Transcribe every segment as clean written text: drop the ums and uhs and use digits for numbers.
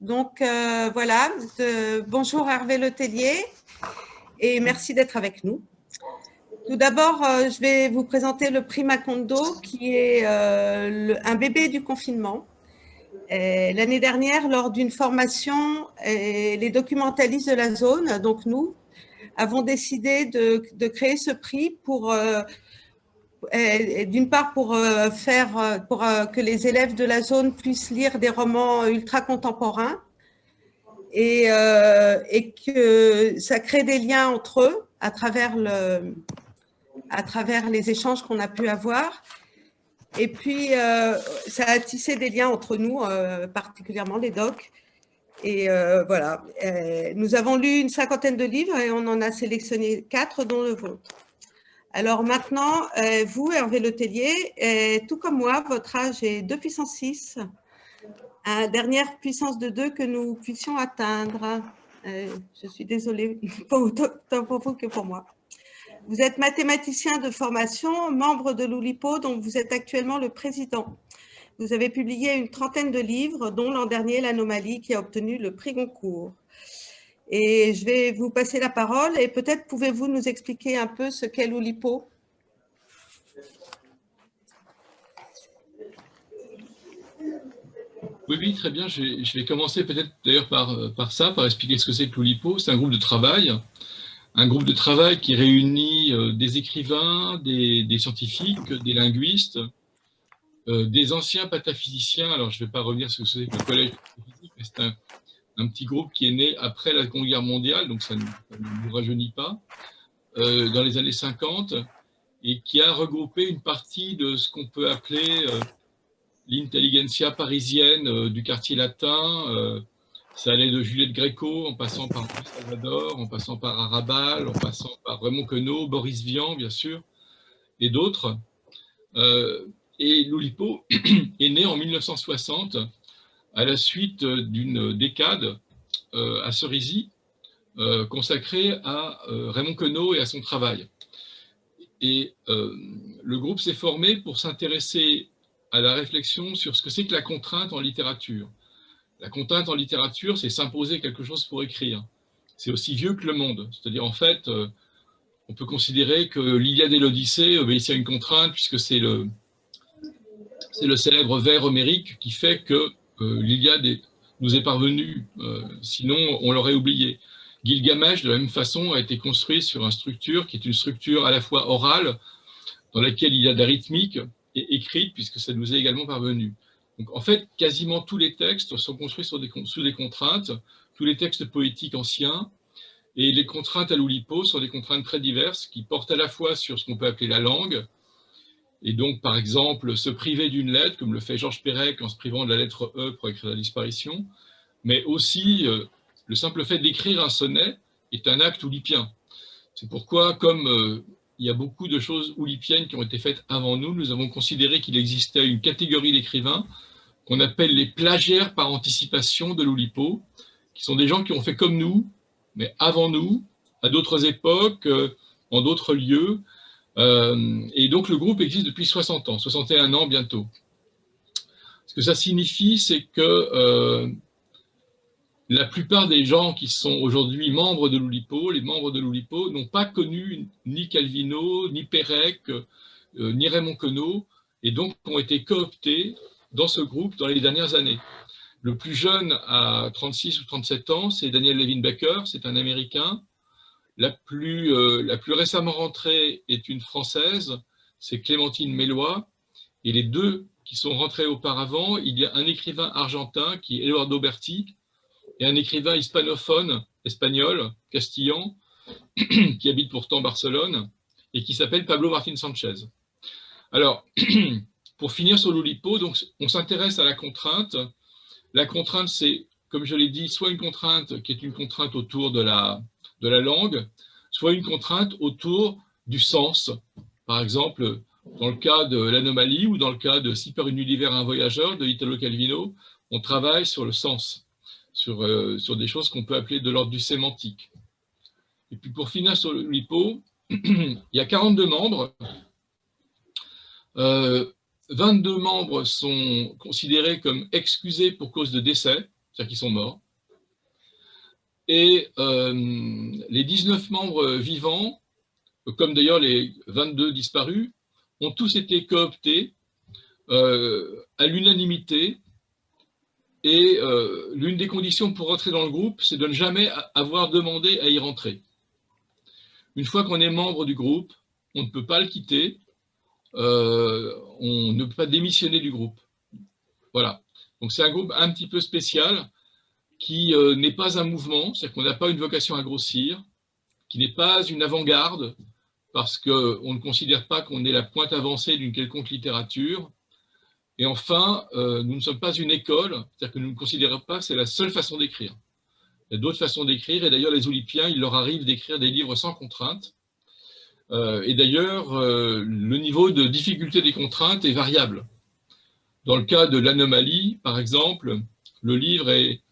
Donc voilà, bonjour Hervé Letellier et merci d'être avec nous. Tout d'abord, je vais vous présenter le prix Macondo qui est un bébé du confinement. L'année dernière, lors d'une formation, les documentalistes de la zone, donc nous, avons décidé de créer ce prix pour d'une part pour que les élèves de la zone puissent lire des romans ultra contemporains et que ça crée des liens entre eux à travers les échanges qu'on a pu avoir. Et puis, ça a tissé des liens entre nous, particulièrement les docs. Et voilà, nous avons lu une 50aine de livres et on en a sélectionné 4, dont le vôtre. Alors maintenant, vous, Hervé Letellier, tout comme moi, votre âge est 2 puissance 6, dernière puissance de 2 que nous puissions atteindre. Je suis désolée, autant pour vous que pour moi. Vous êtes mathématicien de formation, membre de l'Oulipo, dont vous êtes actuellement le président. Vous avez publié une 30aine de livres, dont l'an dernier, L'Anomalie, qui a obtenu le prix Goncourt. Et je vais vous passer la parole et peut-être pouvez-vous nous expliquer un peu ce qu'est l'Oulipo? Oui, très bien. Je vais commencer peut-être d'ailleurs par expliquer ce que c'est que l'Oulipo. C'est un groupe de travail qui réunit des écrivains, des scientifiques, des linguistes, des anciens pataphysiciens. Alors, je ne vais pas revenir sur ce que c'est que le collège de pataphysique, mais c'est un petit groupe qui est né après la Seconde Guerre mondiale, donc ça ne nous rajeunit pas, dans les années 50, et qui a regroupé une partie de ce qu'on peut appeler l'intelligentsia parisienne du quartier latin. Ça allait de Juliette Gréco, en passant par Louis Salvador, en passant par Arrabal, en passant par Raymond Queneau, Boris Vian, bien sûr, et d'autres. Et l'Oulipo est né en 1960, à la suite d'une décade à Cerisy, consacrée à Raymond Queneau et à son travail. Et le groupe s'est formé pour s'intéresser à la réflexion sur ce que c'est que la contrainte en littérature. La contrainte en littérature, c'est s'imposer quelque chose pour écrire. C'est aussi vieux que le monde. C'est-à-dire, en fait, on peut considérer que l'Iliade et l'Odyssée obéissent à une contrainte, puisque c'est le célèbre vers homérique qui fait que l'Iliade nous est parvenue, sinon on l'aurait oublié. Gilgamesh, de la même façon, a été construit sur une structure qui est une structure à la fois orale, dans laquelle il y a de la rythmique, et écrite, puisque ça nous est également parvenu. Donc, en fait, quasiment tous les textes sont construits sous des contraintes, tous les textes poétiques anciens, et les contraintes à l'Oulipo sont des contraintes très diverses qui portent à la fois sur ce qu'on peut appeler la langue, et donc, par exemple, se priver d'une lettre, comme le fait Georges Perec en se privant de la lettre E pour écrire la disparition, mais aussi le simple fait d'écrire un sonnet est un acte oulipien. C'est pourquoi, comme il y a beaucoup de choses oulipiennes qui ont été faites avant nous, nous avons considéré qu'il existait une catégorie d'écrivains qu'on appelle les plagiaires par anticipation de l'Oulipo, qui sont des gens qui ont fait comme nous, mais avant nous, à d'autres époques, en d'autres lieux. Et donc le groupe existe depuis 60 ans, 61 ans bientôt. Ce que ça signifie, c'est que la plupart des gens qui sont aujourd'hui membres de l'Oulipo, les membres de l'Oulipo, n'ont pas connu ni Calvino, ni Pérec, ni Raymond Queneau, et donc ont été cooptés dans ce groupe dans les dernières années. Le plus jeune à 36 ou 37 ans, c'est Daniel Levin Baker, c'est un Américain. La plus récemment rentrée est une Française, c'est Clémentine Mélois, et les deux qui sont rentrés auparavant, il y a un écrivain argentin qui est Eduardo Berti, et un écrivain hispanophone, espagnol, castillan, qui habite pourtant Barcelone, et qui s'appelle Pablo Martín Sánchez. Alors, pour finir sur l'Oulipo, donc on s'intéresse à la contrainte. La contrainte, c'est, comme je l'ai dit, soit une contrainte qui est une contrainte autour de la langue, soit une contrainte autour du sens. Par exemple, dans le cas de l'Anomalie ou dans le cas de Si par un univers un voyageur de Italo Calvino, on travaille sur le sens. Sur des choses qu'on peut appeler de l'ordre du sémantique. Et puis pour finir sur l'Oulipo, il y a 42 membres. 22 membres sont considérés comme excusés pour cause de décès. c'est-à-dire qu'ils sont morts. Et les 19 membres vivants, comme d'ailleurs les 22 disparus, ont tous été cooptés à l'unanimité. Et l'une des conditions pour rentrer dans le groupe, c'est de ne jamais avoir demandé à y rentrer. Une fois qu'on est membre du groupe, on ne peut pas le quitter, on ne peut pas démissionner du groupe. Voilà. Donc c'est un groupe un petit peu spécial qui n'est pas un mouvement, c'est-à-dire qu'on n'a pas une vocation à grossir, qui n'est pas une avant-garde, parce qu'on ne considère pas qu'on est la pointe avancée d'une quelconque littérature. Et enfin, nous ne sommes pas une école, c'est-à-dire que nous ne considérons pas que c'est la seule façon d'écrire. Il y a d'autres façons d'écrire, et d'ailleurs les Oulipiens, il leur arrive d'écrire des livres sans contrainte. Et d'ailleurs, le niveau de difficulté des contraintes est variable. Dans le cas de l'anomalie, par exemple, le livre est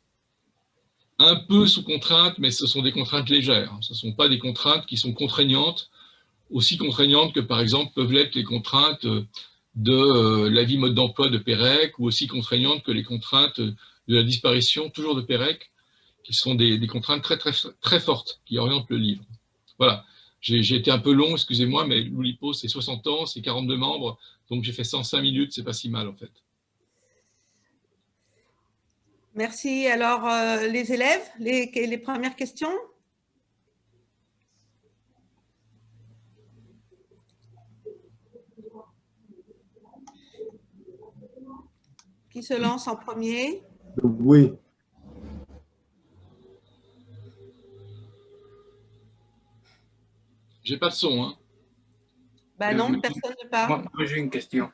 un peu sous contrainte, mais ce sont des contraintes légères. Ce ne sont pas des contraintes qui sont contraignantes, aussi contraignantes que, par exemple, peuvent l'être les contraintes de la vie mode d'emploi de Pérec, ou aussi contraignantes que les contraintes de la disparition, toujours de Pérec, qui sont des contraintes très, très, très fortes, qui orientent le livre. Voilà. J'ai été un peu long, excusez-moi, mais l'Oulipo, c'est 60 ans, c'est 42 membres, donc j'ai fait 105 minutes, c'est pas si mal, en fait. Merci. Alors, les élèves, les premières questions? Qui se lance en premier? Oui. J'ai pas de son, hein. Ben non, personne ne parle. Moi, j'ai une question.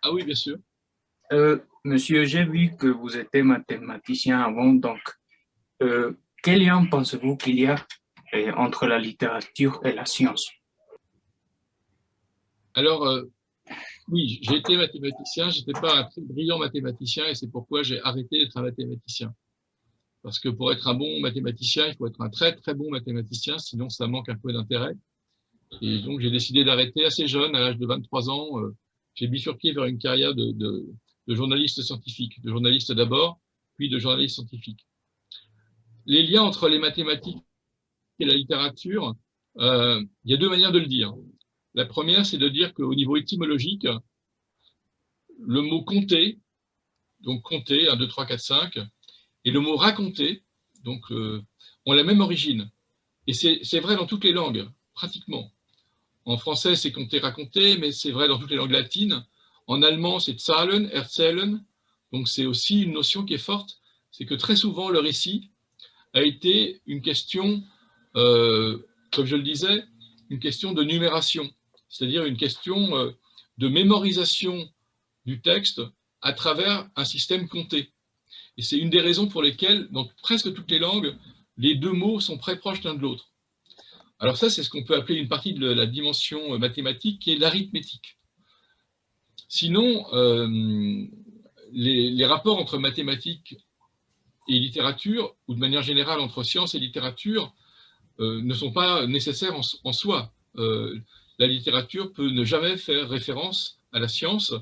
Ah oui, bien sûr. Monsieur, j'ai vu que vous étiez mathématicien avant, donc quel lien pensez-vous qu'il y a entre la littérature et la science? Alors, oui, j'ai été mathématicien, je n'étais pas un très brillant mathématicien, et c'est pourquoi j'ai arrêté d'être un mathématicien. Parce que pour être un bon mathématicien, il faut être un très très bon mathématicien, sinon ça manque un peu d'intérêt. Et donc j'ai décidé d'arrêter assez jeune, à l'âge de 23 ans. J'ai bifurqué vers une carrière de journaliste scientifique, de journaliste d'abord, puis de journaliste scientifique. Les liens entre les mathématiques et la littérature, il y a deux manières de le dire. La première, c'est de dire qu'au niveau étymologique, le mot compter, donc compter, 1, 2, 3, 4, 5, et le mot raconter, donc ont la même origine. Et c'est vrai dans toutes les langues, pratiquement. En français, c'est compter, raconter, mais c'est vrai dans toutes les langues latines. En allemand, c'est zahlen, erzählen. Donc c'est aussi une notion qui est forte, c'est que très souvent, le récit a été une question, comme je le disais, une question de numération, c'est-à-dire une question de mémorisation du texte à travers un système compté. Et c'est une des raisons pour lesquelles, dans presque toutes les langues, les deux mots sont très proches l'un de l'autre. Alors ça, c'est ce qu'on peut appeler une partie de la dimension mathématique, qui est l'arithmétique. Sinon, les rapports entre mathématiques et littérature, ou de manière générale entre science et littérature, ne sont pas nécessaires en soi. La littérature peut ne jamais faire référence à la science,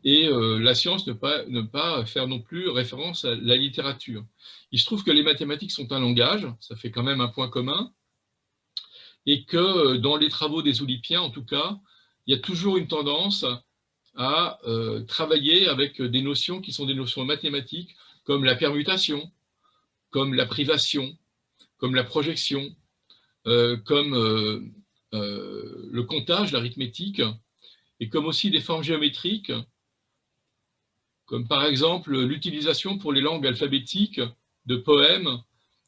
et la science ne pas faire non plus référence à la littérature. Il se trouve que les mathématiques sont un langage, ça fait quand même un point commun, et que dans les travaux des Oulipiens, en tout cas, il y a toujours une tendance à travailler avec des notions qui sont des notions mathématiques, comme la permutation, comme la privation, comme la projection, comme le comptage, l'arithmétique, et comme aussi des formes géométriques, comme par exemple l'utilisation pour les langues alphabétiques de poèmes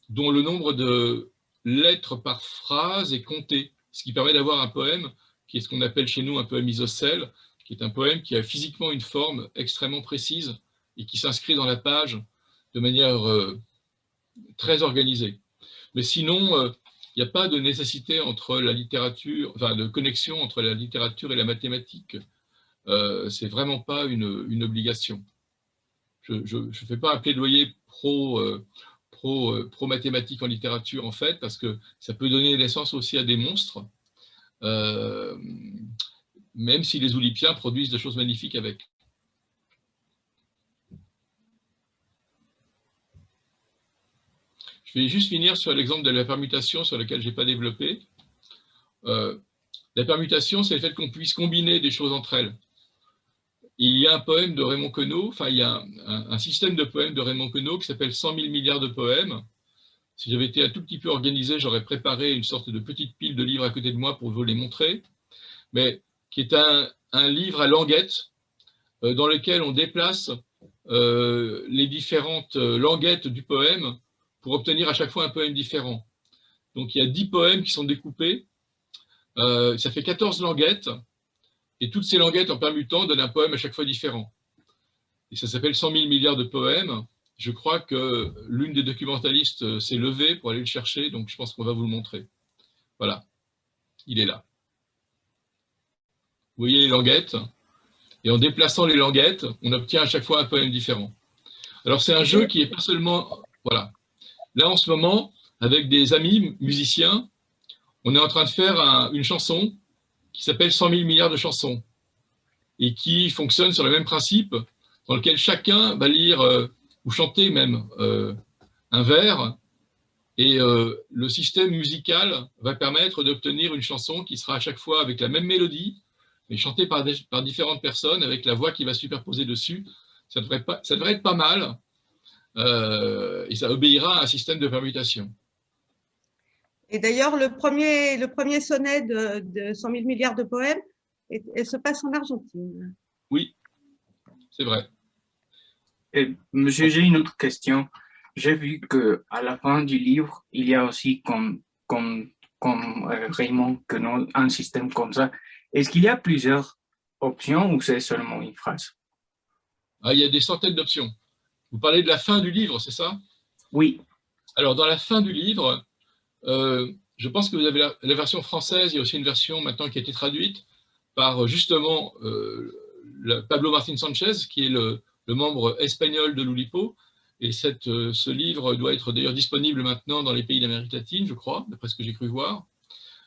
dont le nombre de lettres par phrase est compté, ce qui permet d'avoir un poème qui est ce qu'on appelle chez nous un poème isocèle, qui est un poème qui a physiquement une forme extrêmement précise et qui s'inscrit dans la page de manière très organisée. Mais sinon, il n'y a pas de nécessité entre la littérature, enfin de connexion entre la littérature et la mathématique. C'est vraiment pas une obligation. Je ne fais pas un plaidoyer pro mathématiques en littérature, en fait, parce que ça peut donner naissance aussi à des monstres, même si les Oulipiens produisent des choses magnifiques avec. Je vais juste finir sur l'exemple de la permutation sur lequel je n'ai pas développé. La permutation, c'est le fait qu'on puisse combiner des choses entre elles. Il y a un poème de Raymond Queneau, enfin, il y a un système de poèmes de Raymond Queneau qui s'appelle 100 000 milliards de poèmes. Si j'avais été un tout petit peu organisé, j'aurais préparé une sorte de petite pile de livres à côté de moi pour vous les montrer, mais qui est un livre à languettes dans lequel on déplace les différentes languettes du poème pour obtenir à chaque fois un poème différent. Donc il y a 10 poèmes qui sont découpés, ça fait 14 languettes, et toutes ces languettes en permutant donnent un poème à chaque fois différent. Et ça s'appelle 100 000 milliards de poèmes. Je crois que l'une des documentalistes s'est levée pour aller le chercher, donc je pense qu'on va vous le montrer. Voilà, il est là. Vous voyez les languettes, et en déplaçant les languettes, on obtient à chaque fois un poème différent. Alors c'est un jeu qui n'est pas seulement... Voilà. Là en ce moment, avec des amis musiciens, on est en train de faire une chanson qui s'appelle 100 000 milliards de chansons, et qui fonctionne sur le même principe, dans lequel chacun va lire, ou chanter même, un vers, et le système musical va permettre d'obtenir une chanson qui sera à chaque fois avec la même mélodie, mais chantée par différentes personnes, avec la voix qui va superposer dessus. Ça devrait être pas mal, et ça obéira à un système de permutation. Et d'ailleurs, le premier sonnet de 100 000 milliards de poèmes, elle se passe en Argentine. Oui, c'est vrai. Et, monsieur, j'ai une autre question. J'ai vu qu'à la fin du livre, il y a aussi comme Raymond Queneau, un système comme ça. Est-ce qu'il y a plusieurs options ou c'est seulement une phrase? Ah, il y a des centaines d'options. Vous parlez de la fin du livre, c'est ça? Oui. Alors, dans la fin du livre, je pense que vous avez la version française, il y a aussi une version maintenant qui a été traduite par justement Pablo Martín Sánchez, qui est le membre espagnol de l'Oulipo. Et ce livre doit être d'ailleurs disponible maintenant dans les pays d'Amérique latine, je crois, d'après ce que j'ai cru voir.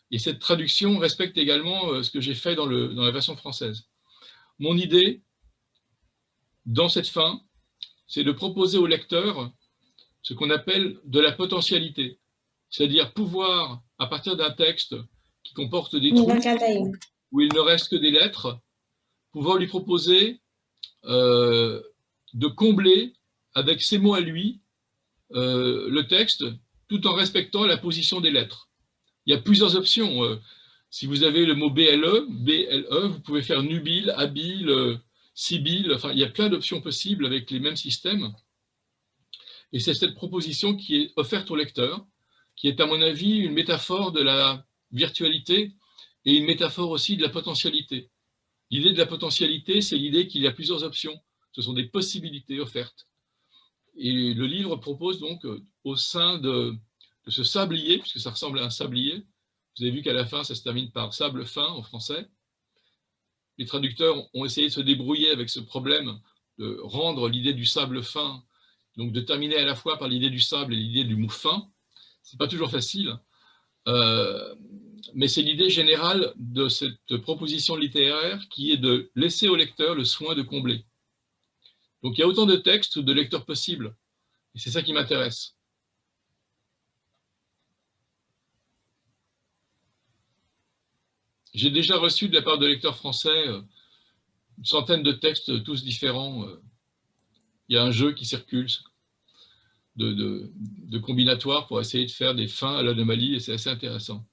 Et cette traduction respecte également ce que j'ai fait dans la version française. Mon idée, dans cette fin, c'est de proposer au lecteur ce qu'on appelle de la potentialité, c'est-à-dire pouvoir, à partir d'un texte qui comporte des trous, où il ne reste que des lettres, pouvoir lui proposer de combler avec ses mots à lui le texte, tout en respectant la position des lettres. Il y a plusieurs options. Si vous avez le mot BLE, vous pouvez faire nubile, habile, sibylle, enfin, il y a plein d'options possibles avec les mêmes systèmes. Et c'est cette proposition qui est offerte au lecteur, qui est à mon avis une métaphore de la virtualité et une métaphore aussi de la potentialité. L'idée de la potentialité, c'est l'idée qu'il y a plusieurs options. Ce sont des possibilités offertes. Et le livre propose donc, au sein de ce sablier, puisque ça ressemble à un sablier, vous avez vu qu'à la fin, ça se termine par sable fin en français. Les traducteurs ont essayé de se débrouiller avec ce problème de rendre l'idée du sable fin, donc de terminer à la fois par l'idée du sable et l'idée du mot fin. Ce n'est pas toujours facile, mais c'est l'idée générale de cette proposition littéraire qui est de laisser au lecteur le soin de combler. Donc il y a autant de textes ou de lecteurs possibles, et c'est ça qui m'intéresse. J'ai déjà reçu de la part de lecteurs français une centaine de textes, tous différents. Il y a un jeu qui circule de combinatoire pour essayer de faire des fins à l'anomalie, et c'est assez intéressant.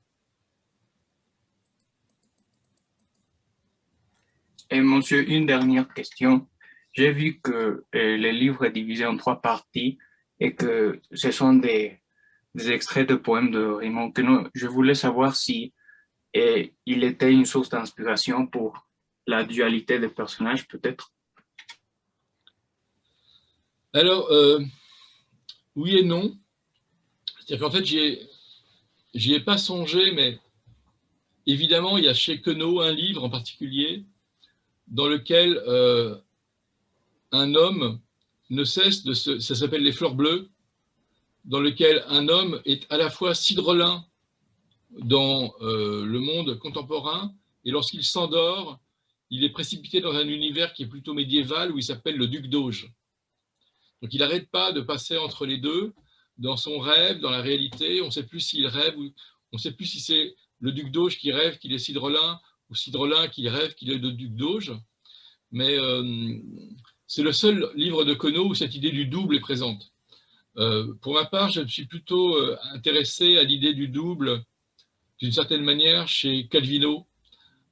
Et monsieur, une dernière question. J'ai vu que le livre est divisé en 3 parties et que ce sont des extraits de poèmes de Raymond Queneau. Je voulais savoir si il était une source d'inspiration pour la dualité des personnages, peut-être. Alors, oui et non. C'est-à-dire qu'en fait, j'y ai pas songé, mais évidemment, il y a chez Queneau un livre en particulier dans lequel un homme ne cesse de ça s'appelle Les Fleurs Bleues, dans lequel un homme est à la fois sidrelin dans le monde contemporain, et lorsqu'il s'endort, il est précipité dans un univers qui est plutôt médiéval, où il s'appelle le duc d'Auge. Donc il n'arrête pas de passer entre les deux, dans son rêve, dans la réalité. On ne sait plus s'il rêve, ou on ne sait plus si c'est le duc d'Auge qui rêve qu'il est Cidrelin, ou Cidrelin qui rêve qu'il est le duc d'Auge. Mais c'est le seul livre de Queneau où cette idée du double est présente. Pour ma part, je me suis plutôt intéressé à l'idée du double, d'une certaine manière, chez Calvino,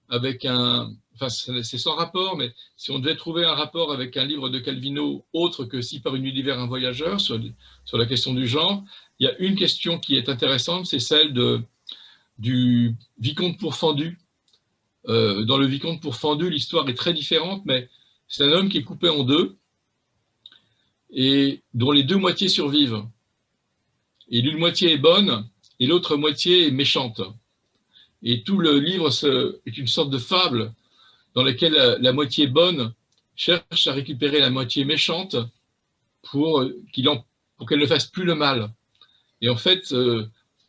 avec un... Enfin, c'est sans rapport, mais si on devait trouver un rapport avec un livre de Calvino autre que Si par un univers un voyageur, sur la question du genre, il y a une question qui est intéressante, c'est celle du vicomte Pourfendu. Dans le vicomte Pourfendu, l'histoire est très différente, mais c'est un homme qui est coupé en deux et dont les deux moitiés survivent. Et l'une moitié est bonne et l'autre moitié est méchante. Et tout le livre est une sorte de fable dans laquelle la moitié bonne cherche à récupérer la moitié méchante pour qu'elle ne fasse plus le mal. Et en fait,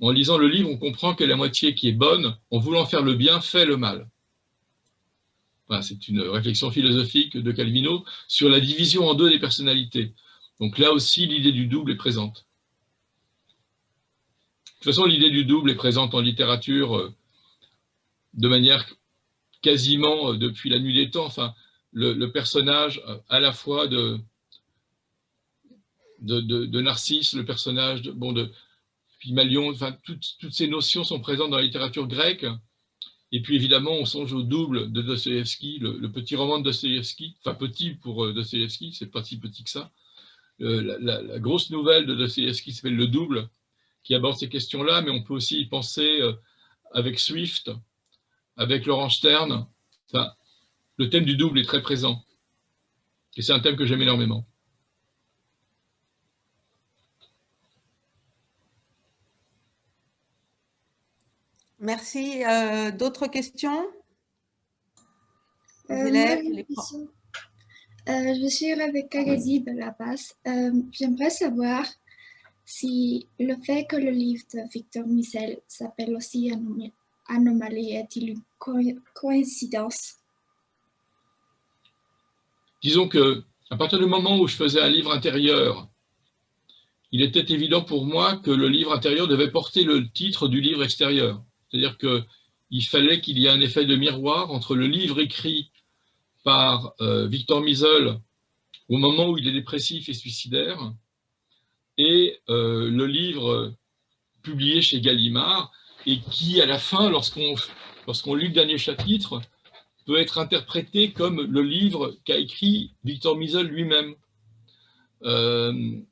en lisant le livre, on comprend que la moitié qui est bonne, en voulant faire le bien, fait le mal. Enfin, c'est une réflexion philosophique de Calvino sur la division en deux des personnalités. Donc là aussi, l'idée du double est présente. De toute façon, l'idée du double est présente en littérature de manière quasiment depuis la nuit des temps. Enfin, le personnage à la fois de Narcisse, le personnage de Pygmalion, enfin, toutes ces notions sont présentes dans la littérature grecque. Et puis évidemment, on songe au double de Dostoïevski, le petit roman de Dostoïevski, enfin petit pour Dostoïevski, c'est pas si petit que ça. La grosse nouvelle de Dostoïevski s'appelle Le Double, qui aborde ces questions-là, mais on peut aussi y penser avec Swift, avec Laurent Stern. Enfin, le thème du double est très présent. Et c'est un thème que j'aime énormément. Merci. D'autres questions? Je suis Rebecca Gazi de La Paz. J'aimerais savoir si le fait que le livre de Victor Misel s'appelle aussi Anomalie est-il une coïncidence? Disons que à partir du moment où je faisais un livre intérieur, il était évident pour moi que le livre intérieur devait porter le titre du livre extérieur. C'est-à-dire qu'il fallait qu'il y ait un effet de miroir entre le livre écrit par Victor Misel au moment où il est dépressif et suicidaire et le livre publié chez Gallimard et qui, à la fin, lorsqu'on lit le dernier chapitre, peut être interprété comme le livre qu'a écrit Victor Misel lui-même. Le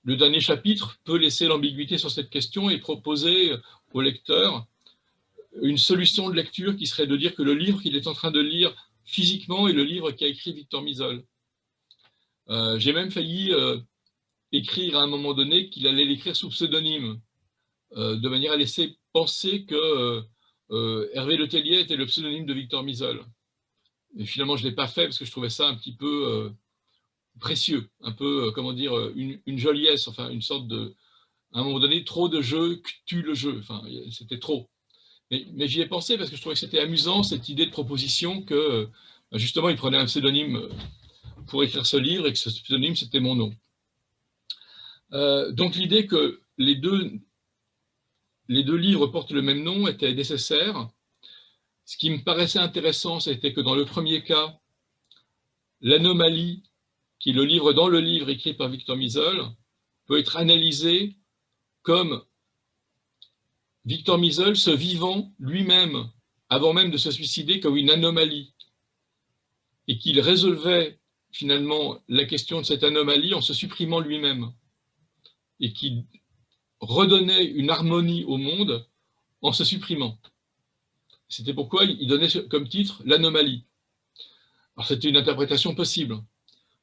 dernier chapitre peut laisser l'ambiguïté sur cette question et proposer au lecteur une solution de lecture qui serait de dire que le livre qu'il est en train de lire physiquement est le livre qu'a écrit Victor Misel. J'ai même failli écrire à un moment donné qu'il allait l'écrire sous pseudonyme, de manière à laisser penser que Hervé Letellier était le pseudonyme de Victor Misel. Et finalement, je ne l'ai pas fait parce que je trouvais ça un petit peu précieux, un peu, comment dire, une joliesse, enfin une sorte de, à un moment donné, trop de jeu tue le jeu, enfin c'était trop. Mais j'y ai pensé parce que je trouvais que c'était amusant cette idée de proposition que justement il prenait un pseudonyme pour écrire ce livre et que ce pseudonyme c'était mon nom. Donc l'idée que les deux livres portent le même nom était nécessaire. Ce qui me paraissait intéressant, c'était que dans le premier cas, l'anomalie, qui est le livre dans le livre écrit par Victor Misel, peut être analysée comme Victor Misel se vivant lui-même, avant même de se suicider, comme une anomalie, et qu'il résolvait finalement la question de cette anomalie en se supprimant lui-même, et qui redonnait une harmonie au monde en se supprimant. C'était pourquoi il donnait comme titre l'anomalie. Alors c'était une interprétation possible.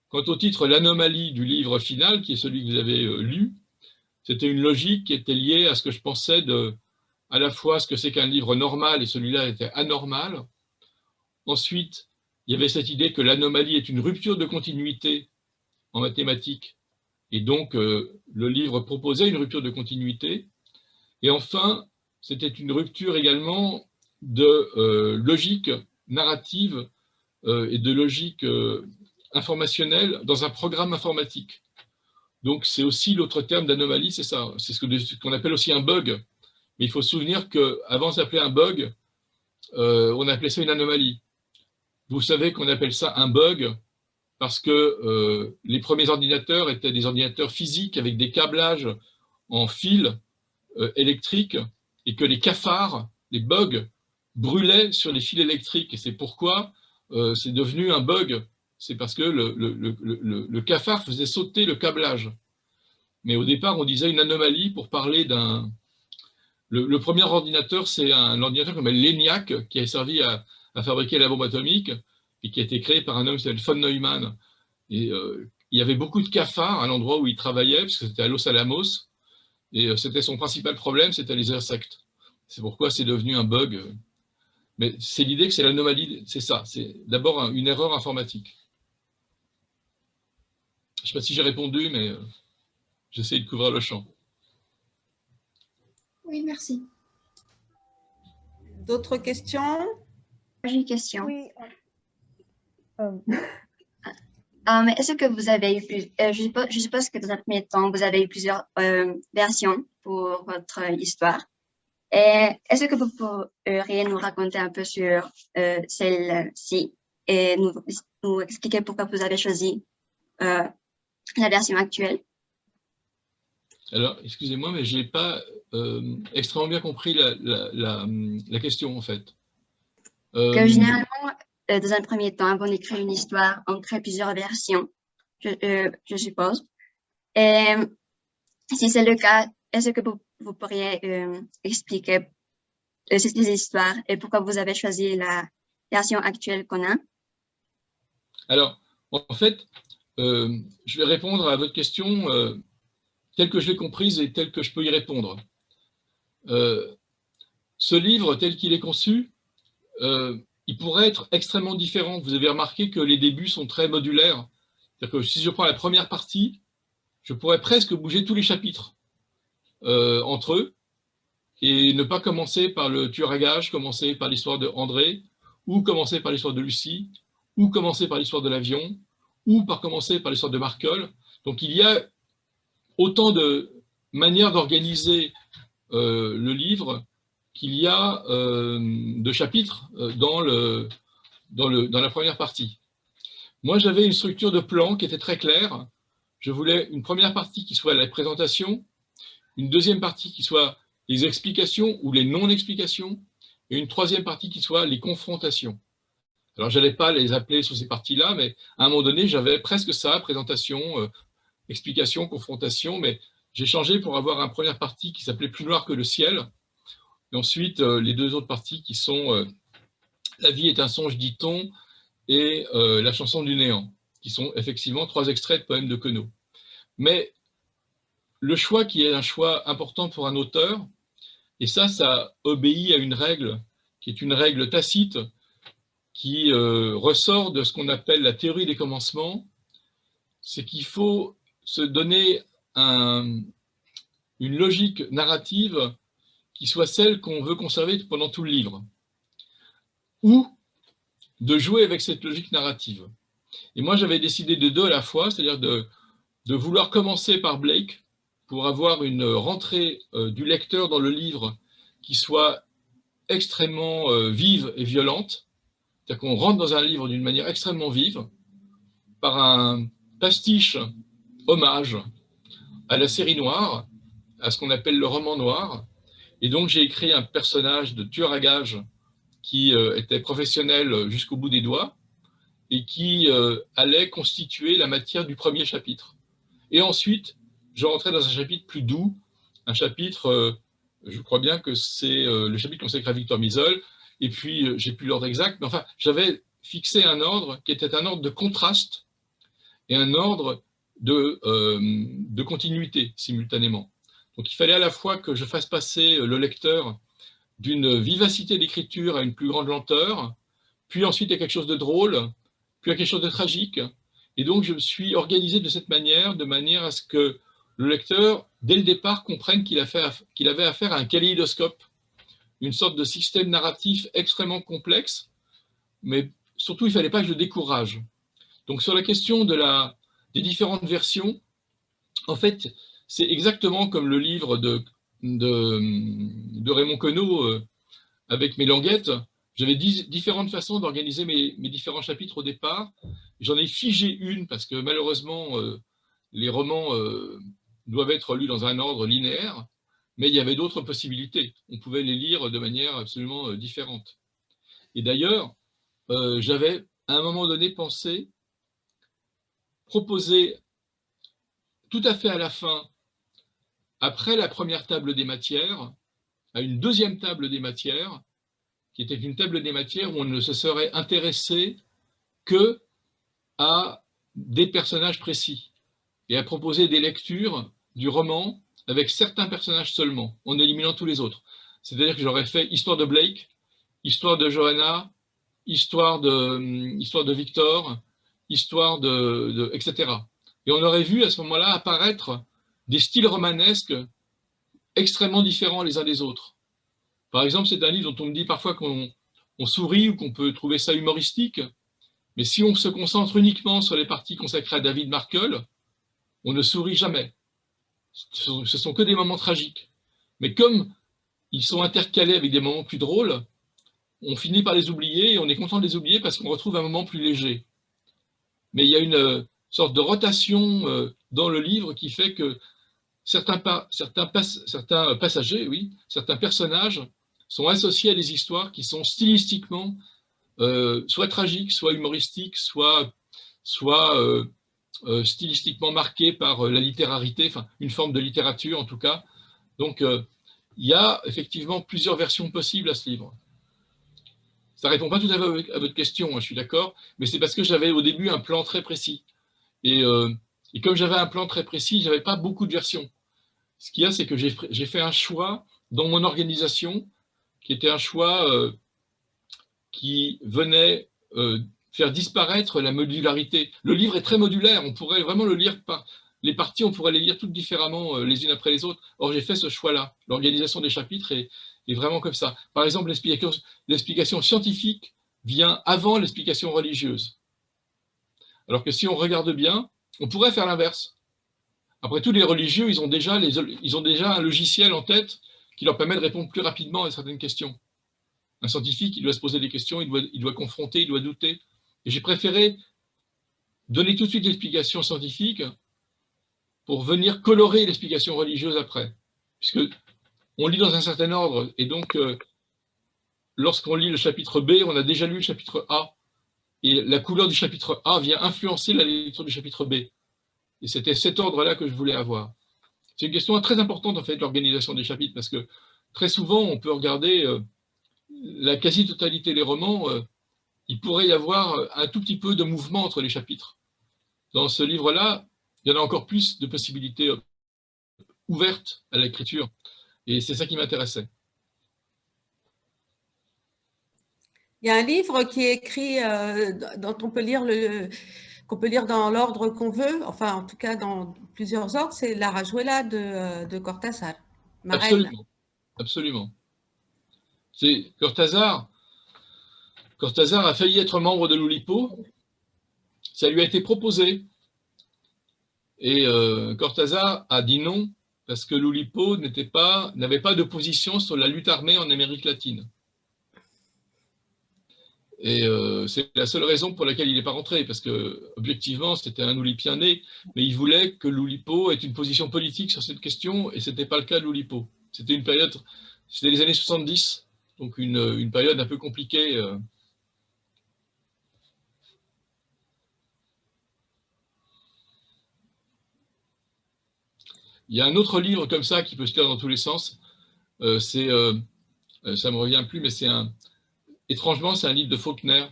Quant au titre l'anomalie du livre final, qui est celui que vous avez lu, c'était une logique qui était liée à ce que je pensais à la fois ce que c'est qu'un livre normal et celui-là était anormal. Ensuite, il y avait cette idée que l'anomalie est une rupture de continuité en mathématiques et donc le livre proposait une rupture de continuité. Et enfin, c'était une rupture également de logique narrative et de logique informationnelle dans un programme informatique. Donc, c'est aussi l'autre terme d'anomalie, c'est ça. C'est ce qu'on appelle aussi un bug. Mais il faut se souvenir qu'avant de s'appeler un bug, on appelait ça une anomalie. Vous savez qu'on appelle ça un bug parce que les premiers ordinateurs étaient des ordinateurs physiques avec des câblages en fil électrique et que les cafards, les bugs, brûlaient sur les fils électriques. Et c'est pourquoi c'est devenu un bug. C'est parce que le cafard faisait sauter le câblage. Mais au départ, on disait une anomalie pour parler d'un... Le premier ordinateur, c'est un ordinateur qu'on appelle l'ENIAC, qui a servi à fabriquer la bombe atomique et qui a été créé par un homme qui s'appelle von Neumann. Et il y avait beaucoup de cafards à l'endroit où il travaillait, parce que c'était à Los Alamos. Et c'était son principal problème, c'était les insectes. C'est pourquoi c'est devenu un bug. Mais c'est l'idée que c'est l'anomalie, c'est ça. C'est d'abord une erreur informatique. Je ne sais pas si j'ai répondu, mais j'essaie de couvrir le champ. Oui, merci. D'autres questions? J'ai une question. Oui. Est-ce que vous avez eu, je suppose que dans un premier temps, vous avez eu plusieurs versions pour votre histoire. Et est-ce que vous pourriez nous raconter un peu sur celle-ci et nous expliquer pourquoi vous avez choisi la version actuelle? Alors, excusez-moi, mais je n'ai pas extrêmement bien compris la question, en fait. Que généralement, dans un premier temps, avant d'écrire une histoire, on crée plusieurs versions, je suppose. Et si c'est le cas, est-ce que vous pourriez expliquer ces histoires et pourquoi vous avez choisi la version actuelle qu'on a? Alors, en fait, je vais répondre à votre question telle que je l'ai comprise et telle que je peux y répondre. Ce livre, tel qu'il est conçu, il pourrait être extrêmement différent. Vous avez remarqué que les débuts sont très modulaires. C'est-à-dire que si je prends la première partie, je pourrais presque bouger tous les chapitres entre eux et ne pas commencer par le tueur à gages, commencer par l'histoire de André, ou commencer par l'histoire de Lucie, ou commencer par l'histoire de l'avion, ou commencer par l'histoire de Markel. Donc il y a autant de manières d'organiser le livre qu'il y a de chapitres dans la première partie. Moi, j'avais une structure de plan qui était très claire. Je voulais une première partie qui soit la présentation, une deuxième partie qui soit les explications ou les non-explications, et une troisième partie qui soit les confrontations. Alors, je n'allais pas les appeler sous ces parties-là, mais à un moment donné, j'avais presque ça, présentation, explication, confrontation, mais j'ai changé pour avoir une première partie qui s'appelait Plus noir que le ciel, et ensuite les deux autres parties qui sont La vie est un songe, dit-on, et La chanson du néant, qui sont effectivement 3 extraits de poèmes de Queneau. Mais le choix qui est un choix important pour un auteur, et ça obéit à une règle qui est une règle tacite, qui ressort de ce qu'on appelle la théorie des commencements, c'est qu'il faut se donner une logique narrative qui soit celle qu'on veut conserver pendant tout le livre, ou de jouer avec cette logique narrative. Et moi, j'avais décidé de 2 à la fois, c'est-à-dire de vouloir commencer par Blake pour avoir une rentrée du lecteur dans le livre qui soit extrêmement vive et violente, c'est-à-dire qu'on rentre dans un livre d'une manière extrêmement vive, par un pastiche hommage à la série noire, à ce qu'on appelle le roman noir. Et donc, j'ai écrit un personnage de tueur à gages qui était professionnel jusqu'au bout des doigts et qui allait constituer la matière du premier chapitre. Et ensuite, je rentrais dans un chapitre plus doux, un chapitre, je crois bien que c'est le chapitre consacré à Victor Misol, et puis j'ai plus l'ordre exact, mais enfin, j'avais fixé un ordre qui était un ordre de contraste et un ordre de continuité simultanément. Donc il fallait à la fois que je fasse passer le lecteur d'une vivacité d'écriture à une plus grande lenteur, puis ensuite à quelque chose de drôle, puis à quelque chose de tragique. Et donc je me suis organisé de cette manière, de manière à ce que le lecteur, dès le départ, comprenne qu'il avait affaire à un kaléidoscope, une sorte de système narratif extrêmement complexe, mais surtout il ne fallait pas que je le décourage. Donc sur la question des différentes versions, En fait, c'est exactement comme le livre de Raymond Queneau avec mes languettes. J'avais différentes façons d'organiser mes différents chapitres au départ. J'en ai figé une parce que malheureusement, les romans doivent être lus dans un ordre linéaire, mais il y avait d'autres possibilités. On pouvait les lire de manière absolument différente. Et d'ailleurs, j'avais à un moment donné pensé proposer tout à fait à la fin, après la première table des matières, à une deuxième table des matières, qui était une table des matières où on ne se serait intéressé que à des personnages précis et à proposer des lectures du roman avec certains personnages seulement, en éliminant tous les autres. C'est-à-dire que j'aurais fait histoire de Blake, histoire de Johanna, histoire de Victor, histoire etc. Et on aurait vu à ce moment-là apparaître des styles romanesques extrêmement différents les uns des autres. Par exemple, c'est un livre dont on me dit parfois qu'on sourit ou qu'on peut trouver ça humoristique, mais si on se concentre uniquement sur les parties consacrées à David Markel, on ne sourit jamais. Ce sont que des moments tragiques. Mais comme ils sont intercalés avec des moments plus drôles, on finit par les oublier et on est content de les oublier parce qu'on retrouve un moment plus léger. Mais il y a une sorte de rotation dans le livre qui fait que certains passagers, oui, certains personnages sont associés à des histoires qui sont stylistiquement soit tragiques, soit humoristiques, soit stylistiquement marquées par la littérarité, enfin une forme de littérature en tout cas. Donc il y a effectivement plusieurs versions possibles à ce livre. Ça ne répond pas tout à fait à votre question, hein, je suis d'accord, mais c'est parce que j'avais au début un plan très précis. Et comme j'avais un plan très précis, je n'avais pas beaucoup de versions. Ce qu'il y a, c'est que j'ai fait un choix dans mon organisation qui était un choix qui venait faire disparaître la modularité. Le livre est très modulaire, on pourrait vraiment le lire par les parties, on pourrait les lire toutes différemment les unes après les autres. Or, j'ai fait ce choix-là. L'organisation des chapitres est vraiment comme ça. Par exemple, l'explication scientifique vient avant l'explication religieuse. Alors que si on regarde bien, on pourrait faire l'inverse. Après tout, les religieux, ils ont déjà un logiciel en tête qui leur permet de répondre plus rapidement à certaines questions. Un scientifique, il doit se poser des questions, il doit confronter, il doit douter. Et j'ai préféré donner tout de suite l'explication scientifique pour venir colorer l'explication religieuse après. Puisque on lit dans un certain ordre, et donc lorsqu'on lit le chapitre B, on a déjà lu le chapitre A. Et la couleur du chapitre A vient influencer la lecture du chapitre B. Et c'était cet ordre-là que je voulais avoir. C'est une question très importante, en fait, l'organisation des chapitres, parce que très souvent, on peut regarder la quasi-totalité des romans, il pourrait y avoir un tout petit peu de mouvement entre les chapitres. Dans ce livre-là, il y en a encore plus de possibilités ouvertes à l'écriture. Et c'est ça qui m'intéressait. Il y a un livre qui est écrit, dont on peut lire qu'on peut lire dans l'ordre qu'on veut, enfin en tout cas dans plusieurs ordres, c'est La Rayuela de Cortázar. Absolument, absolument. C'est Cortázar a failli être membre de l'Oulipo, ça lui a été proposé. Et Cortázar a dit non, parce que l'Oulipo n'avait pas de position sur la lutte armée en Amérique latine. Et c'est la seule raison pour laquelle il n'est pas rentré, parce que objectivement, c'était un Oulipien né, mais il voulait que l'Oulipo ait une position politique sur cette question, et ce n'était pas le cas de l'Oulipo. C'était les années 70, donc une période un peu compliquée. Il y a un autre livre comme ça qui peut se lire dans tous les sens. Ça ne me revient plus, mais étrangement, c'est un livre de Faulkner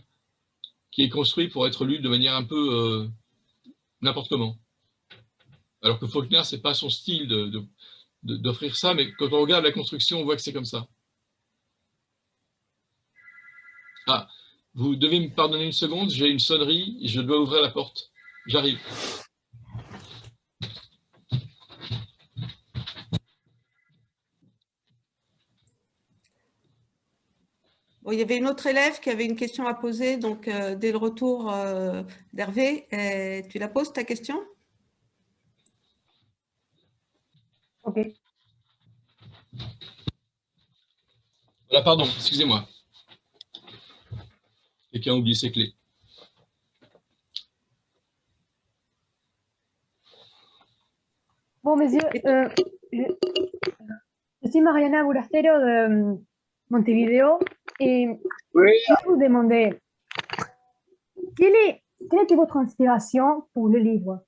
qui est construit pour être lu de manière un peu n'importe comment. Alors que Faulkner, ce n'est pas son style d'offrir ça, mais quand on regarde la construction, on voit que c'est comme ça. Ah, vous devez me pardonner une seconde, j'ai une sonnerie et je dois ouvrir la porte. J'arrive. Bon, il y avait une autre élève qui avait une question à poser, donc dès le retour d'Hervé, tu la poses ta question? Ok. Voilà, pardon, excusez-moi. Quelqu'un a oublié ses clés. Bon, messieurs, je suis Mariana Buracero de Montevideo et je vais vous demander quelle était votre inspiration pour le livre?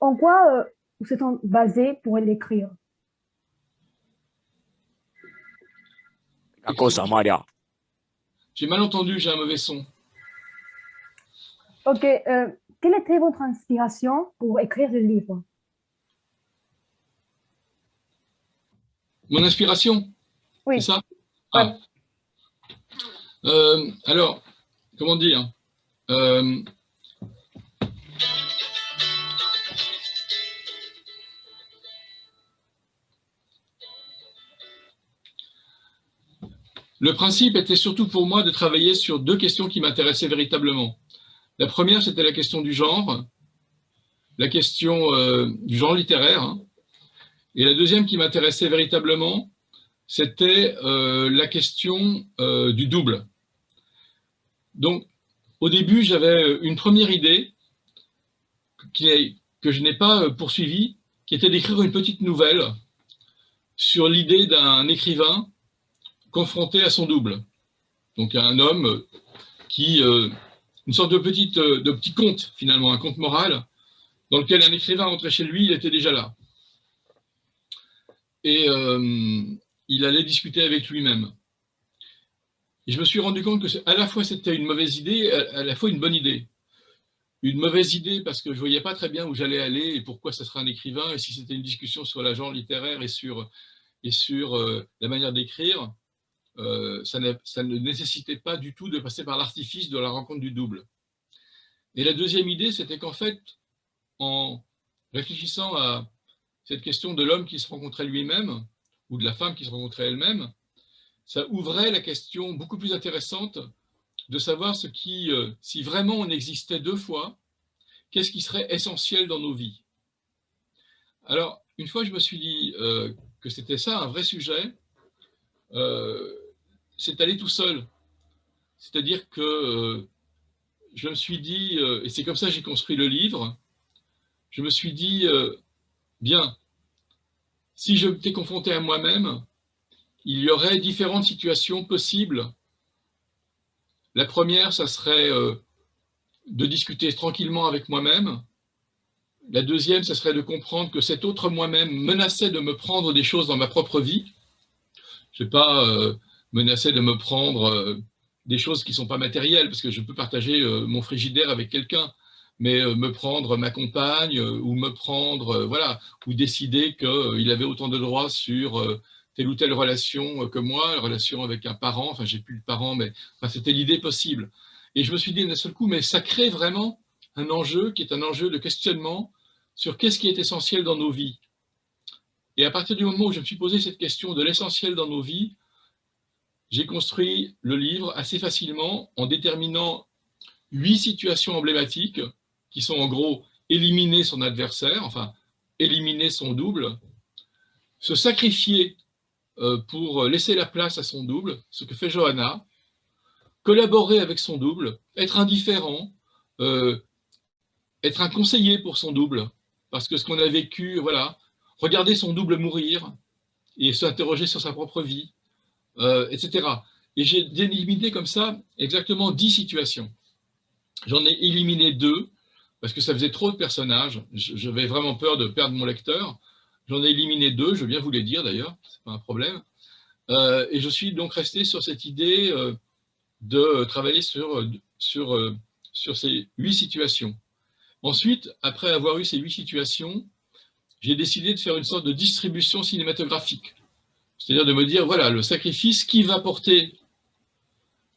En quoi vous êtes basé pour l'écrire? La cosa, Maria. J'ai mal entendu, j'ai un mauvais son. Ok, quelle était votre inspiration pour écrire le livre? Mon inspiration, Oui. c'est ça? Ouais. Alors, comment dire? Le principe était surtout pour moi de travailler sur deux questions qui m'intéressaient véritablement. La première, c'était la question du genre, la question du genre littéraire. Hein. Et la deuxième qui m'intéressait véritablement, c'était la question du double. Donc, au début, j'avais une première idée que je n'ai pas poursuivie, qui était d'écrire une petite nouvelle sur l'idée d'un écrivain confronté à son double. Donc un homme qui, une sorte de petit conte finalement, un conte moral, dans lequel un écrivain entrait chez lui, il était déjà là. Et il allait discuter avec lui-même. Et je me suis rendu compte que à la fois c'était une mauvaise idée, à la fois une bonne idée. Une mauvaise idée parce que je ne voyais pas très bien où j'allais aller et pourquoi ça serait un écrivain, et si c'était une discussion sur la genre littéraire et sur la manière d'écrire, ça ne nécessitait pas du tout de passer par l'artifice de la rencontre du double. Et la deuxième idée, c'était qu'en fait, en réfléchissant à cette question de l'homme qui se rencontrait lui-même, ou de la femme qui se rencontrait elle-même, ça ouvrait la question beaucoup plus intéressante de savoir si vraiment on existait deux fois, qu'est-ce qui serait essentiel dans nos vies. Alors, une fois je me suis dit que c'était ça un vrai sujet, c'est allé tout seul. C'est-à-dire que je me suis dit, et c'est comme ça que j'ai construit le livre, je me suis dit, bien, si je m'étais confronté à moi-même, il y aurait différentes situations possibles. La première, ça serait de discuter tranquillement avec moi-même. La deuxième, ça serait de comprendre que cet autre moi-même menaçait de me prendre des choses dans ma propre vie. Je ne sais pas, menaçait de me prendre des choses qui ne sont pas matérielles, parce que je peux partager mon frigidaire avec quelqu'un, mais me prendre ma compagne ou me prendre, voilà, ou décider qu'il avait autant de droits sur telle ou telle relation que moi, relation avec un parent, enfin j'ai plus de parents, mais enfin, c'était l'idée possible. Et je me suis dit d'un seul coup, mais ça crée vraiment un enjeu qui est un enjeu de questionnement sur qu'est-ce qui est essentiel dans nos vies. Et à partir du moment où je me suis posé cette question de l'essentiel dans nos vies, j'ai construit le livre assez facilement en déterminant 8 situations emblématiques qui sont en gros éliminer son adversaire, enfin éliminer son double, se sacrifier pour laisser la place à son double, ce que fait Johanna, collaborer avec son double, être indifférent, être un conseiller pour son double, parce que ce qu'on a vécu, voilà, regarder son double mourir et s'interroger sur sa propre vie, etc. Et j'ai éliminé comme ça exactement 10 situations. J'en ai éliminé 2, parce que ça faisait trop de personnages, j'avais vraiment peur de perdre mon lecteur. J'en ai éliminé 2, je veux bien vous les dire d'ailleurs, c'est pas un problème. Et je suis donc resté sur cette idée de travailler sur ces 8 situations. Ensuite, après avoir eu ces 8 situations, j'ai décidé de faire une sorte de distribution cinématographique. C'est-à-dire de me dire, voilà, le sacrifice, qui va porter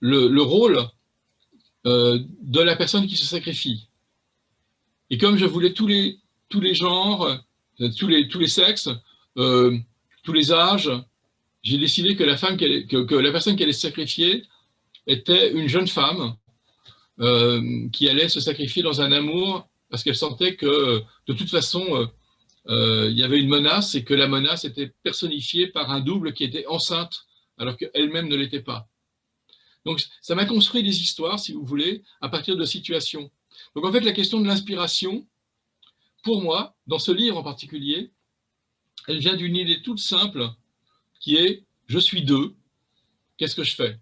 le rôle de la personne qui se sacrifie. Et comme je voulais tous les genres, tous les sexes, tous les âges, j'ai décidé que la personne qui allait se sacrifier était une jeune femme qui allait se sacrifier dans un amour parce qu'elle sentait que, de toute façon, il y avait une menace et que la menace était personnifiée par un double qui était enceinte alors qu'elle-même ne l'était pas. Donc ça m'a construit des histoires, si vous voulez, à partir de situations. Donc en fait, la question de l'inspiration, pour moi, dans ce livre en particulier, elle vient d'une idée toute simple qui est « je suis deux, qu'est-ce que je fais ?»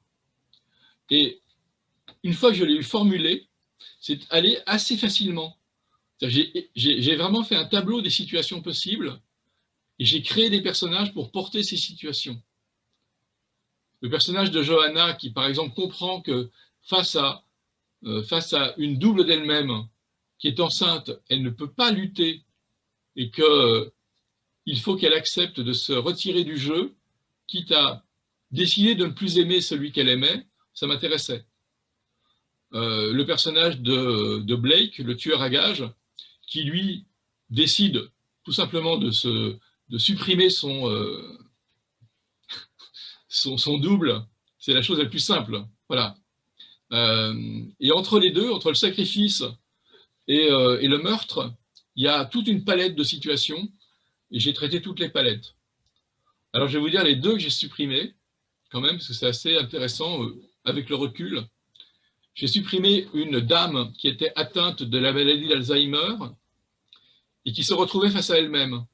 Et une fois que je l'ai formulée, c'est allé assez facilement. J'ai vraiment fait un tableau des situations possibles et j'ai créé des personnages pour porter ces situations. Le personnage de Johanna qui, par exemple, comprend que face à une double d'elle-même qui est enceinte, elle ne peut pas lutter et qu'il faut qu'elle accepte de se retirer du jeu, quitte à décider de ne plus aimer celui qu'elle aimait, ça m'intéressait. Le personnage de Blake, le tueur à gages, qui lui décide tout simplement de supprimer son double, c'est la chose la plus simple. Voilà. Et entre les deux, entre le sacrifice et le meurtre, il y a toute une palette de situations, et j'ai traité toutes les palettes. Alors je vais vous dire les deux que j'ai supprimés, quand même, parce que c'est assez intéressant avec le recul. J'ai supprimé une dame qui était atteinte de la maladie d'Alzheimer et qui se retrouvait face à elle-même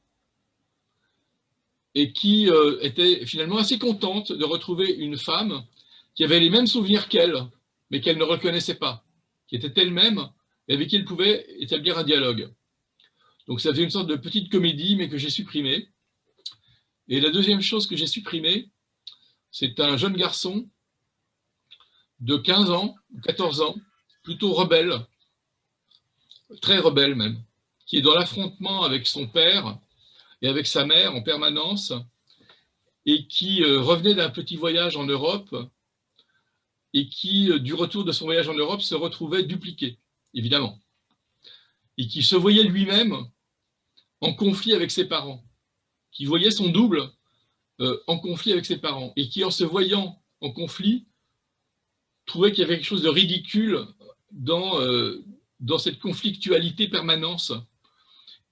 et qui était finalement assez contente de retrouver une femme qui avait les mêmes souvenirs qu'elle, mais qu'elle ne reconnaissait pas, qui était elle-même et avec qui elle pouvait établir un dialogue. Donc ça faisait une sorte de petite comédie, mais que j'ai supprimée. Et la deuxième chose que j'ai supprimée, c'est un jeune garçon de 15 ans, 14 ans, plutôt rebelle, très rebelle même, qui est dans l'affrontement avec son père et avec sa mère en permanence, et qui revenait d'un petit voyage en Europe, et qui, du retour de son voyage en Europe, se retrouvait dupliqué, évidemment, et qui se voyait lui-même en conflit avec ses parents, qui voyait son double en conflit avec ses parents, et qui, en se voyant en conflit, trouvait qu'il y avait quelque chose de ridicule dans cette conflictualité permanente.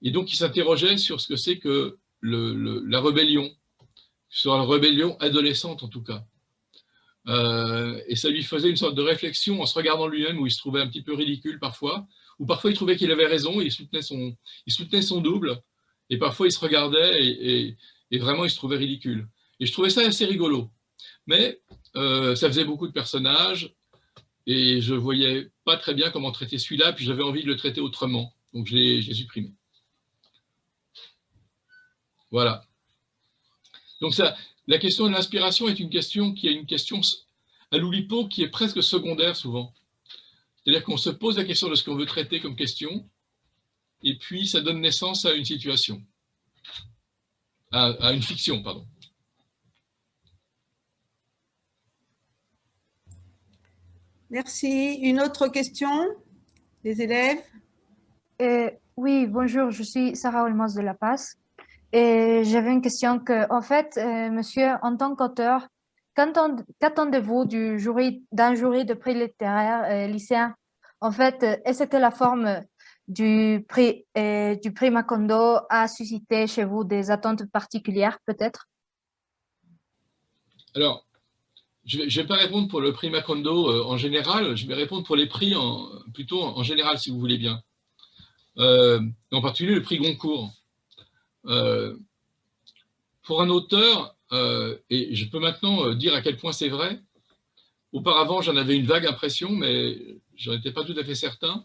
Et donc, il s'interrogeait sur ce que c'est que la rébellion, sur la rébellion adolescente en tout cas. Et ça lui faisait une sorte de réflexion en se regardant lui-même, où il se trouvait un petit peu ridicule parfois, ou parfois il trouvait qu'il avait raison et il soutenait son double, et parfois il se regardait et vraiment il se trouvait ridicule. Et je trouvais ça assez rigolo. Mais ça faisait beaucoup de personnages et je ne voyais pas très bien comment traiter celui-là, puis j'avais envie de le traiter autrement. Donc je l'ai supprimé. Voilà. Donc ça, la question de l'inspiration est une question à l'Oulipo qui est presque secondaire souvent. C'est-à-dire qu'on se pose la question de ce qu'on veut traiter comme question, et puis ça donne naissance à une situation, à une fiction, pardon. Merci. Une autre question des élèves? Oui, bonjour, je suis Sarah Olmos de La Paz. Et j'avais une question que, en fait, monsieur, en tant qu'auteur, qu'attendez-vous d'un jury de prix littéraire lycéen? En fait, est-ce que la forme du prix Macondo a suscité chez vous des attentes particulières, peut-être? Alors, je ne vais pas répondre pour le prix Macondo en général, je vais répondre pour les prix plutôt en général, si vous voulez bien. En particulier le prix Goncourt. Pour un auteur, et je peux maintenant dire à quel point c'est vrai, auparavant j'en avais une vague impression, mais je n'en étais pas tout à fait certain,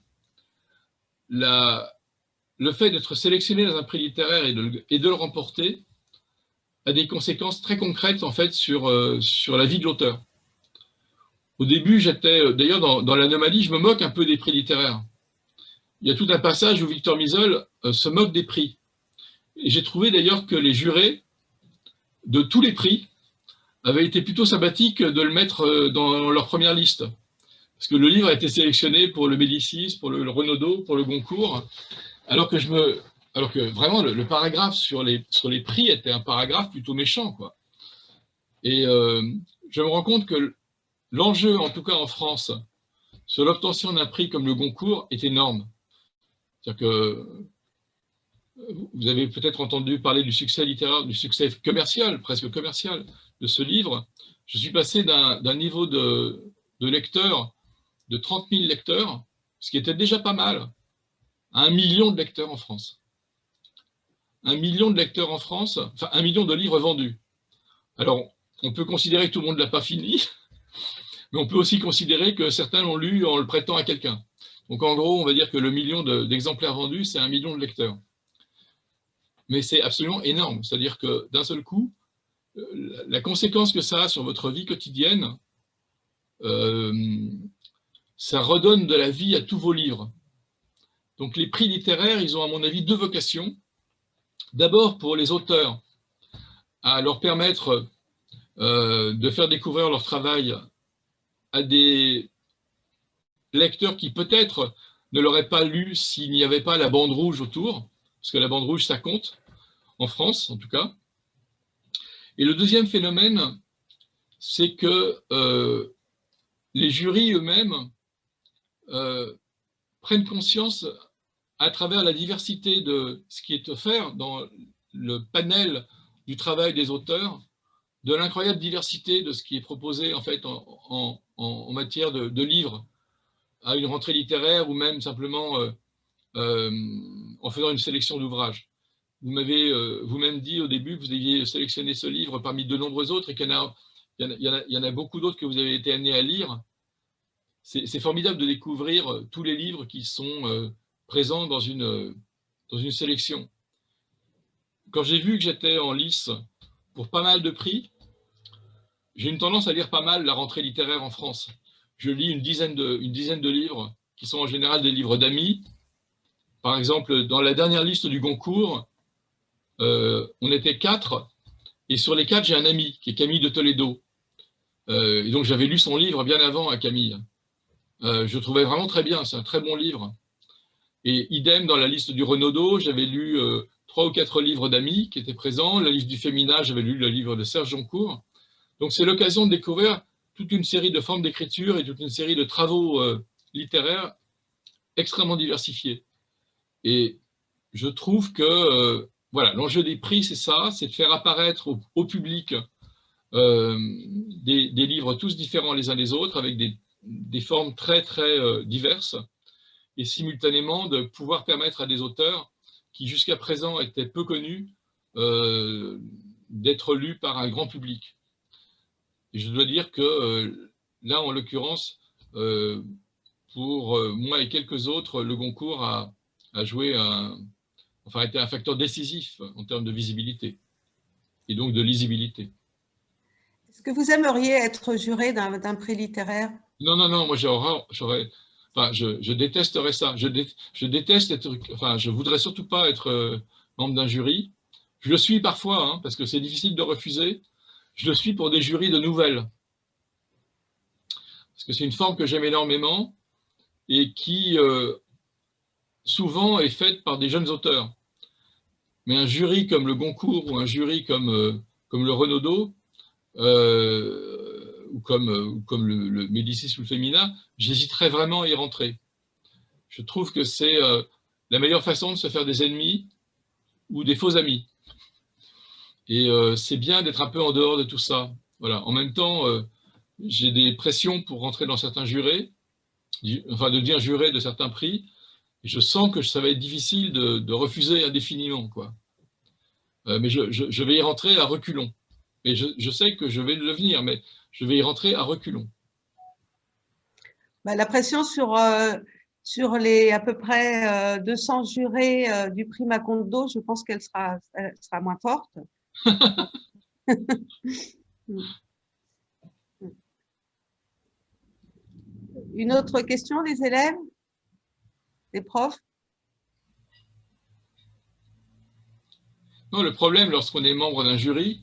le fait d'être sélectionné dans un prix littéraire et de le remporter a des conséquences très concrètes en fait sur la vie de l'auteur. Au début, j'étais, d'ailleurs dans l'anomalie, je me moque un peu des prix littéraires. Il y a tout un passage où Victor Misol se moque des prix. Et j'ai trouvé d'ailleurs que les jurés de tous les prix avaient été plutôt sympathiques de le mettre dans leur première liste. Parce que le livre a été sélectionné pour le Médicis, pour le Renaudot, pour le Goncourt, alors que vraiment le paragraphe sur les prix était un paragraphe plutôt méchant, quoi. Et je me rends compte que l'enjeu, en tout cas en France, sur l'obtention d'un prix comme le Goncourt est énorme. C'est-à-dire que vous avez peut-être entendu parler du succès littéraire, du succès commercial, presque commercial, de ce livre. Je suis passé d'un niveau de lecteurs, de 30 000 lecteurs, ce qui était déjà pas mal, à 1 million de lecteurs en France. 1 million de lecteurs en France, enfin 1 million de livres vendus. Alors, on peut considérer que tout le monde ne l'a pas fini, mais on peut aussi considérer que certains l'ont lu en le prêtant à quelqu'un. Donc en gros, on va dire que le million d'exemplaires vendus, c'est 1 million de lecteurs. Mais c'est absolument énorme. C'est-à-dire que d'un seul coup, la conséquence que ça a sur votre vie quotidienne, ça redonne de la vie à tous vos livres. Donc les prix littéraires, ils ont à mon avis deux vocations. D'abord pour les auteurs, à leur permettre de faire découvrir leur travail à des lecteurs qui peut-être ne l'auraient pas lu s'il n'y avait pas la bande rouge autour, parce que la bande rouge, ça compte, en France en tout cas. Et le deuxième phénomène, c'est que les jurys eux-mêmes prennent conscience, à travers la diversité de ce qui est offert dans le panel du travail des auteurs, de l'incroyable diversité de ce qui est proposé en fait en matière de livres à une rentrée littéraire ou même simplement en faisant une sélection d'ouvrages. Vous m'avez vous-même dit au début que vous aviez sélectionné ce livre parmi de nombreux autres et qu'il y en a beaucoup d'autres que vous avez été amené à lire. C'est formidable de découvrir tous les livres qui sont présents dans une sélection. Quand j'ai vu que j'étais en lice pour pas mal de prix, j'ai une tendance à lire pas mal la rentrée littéraire en France. Je lis une dizaine de livres qui sont en général des livres d'amis. Par exemple, dans la dernière liste du Goncourt, on était 4, et sur les 4, j'ai un ami qui est Camille de Toledo. Et donc j'avais lu son livre bien avant à Camille. Je trouvais vraiment très bien, c'est un très bon livre. Et idem, dans la liste du Renaudot, j'avais lu 3 ou 4 livres d'amis qui étaient présents. La liste du Féminin, j'avais lu le livre de Serge Joncourt. Donc c'est l'occasion de découvrir toute une série de formes d'écriture et toute une série de travaux littéraires extrêmement diversifiés. Et je trouve que voilà, l'enjeu des prix, c'est ça, c'est de faire apparaître au public des livres tous différents les uns des autres, avec des formes très, très diverses, et simultanément de pouvoir permettre à des auteurs qui jusqu'à présent étaient peu connus d'être lus par un grand public. Et je dois dire que là, en l'occurrence, pour moi et quelques autres, le Goncourt a joué été un facteur décisif en termes de visibilité et donc de lisibilité. Est-ce que vous aimeriez être juré d'un prix littéraire? Non, moi je détesterais ça. Je déteste être, je voudrais surtout pas être membre d'un jury. Je le suis parfois, hein, parce que c'est difficile de refuser. Je le suis pour des jurys de nouvelles. Parce que c'est une forme que j'aime énormément et qui souvent est faite par des jeunes auteurs. Mais un jury comme le Goncourt ou un jury comme le Renaudot, ou comme le Médicis ou le Féminin, j'hésiterais vraiment à y rentrer. Je trouve que c'est la meilleure façon de se faire des ennemis ou des faux amis. Et c'est bien d'être un peu en dehors de tout ça. Voilà. En même temps, j'ai des pressions pour rentrer dans certains jurés, de devenir juré de certains prix, et je sens que ça va être difficile de refuser indéfiniment, quoi. Mais je vais y rentrer à reculons. Et je sais que je vais le devenir, mais je vais y rentrer à reculons. La pression sur les à peu près 200 jurés du prix Macondo, je pense qu'elle sera moins forte. Une autre question, les élèves? Les profs? Non, le problème lorsqu'on est membre d'un jury,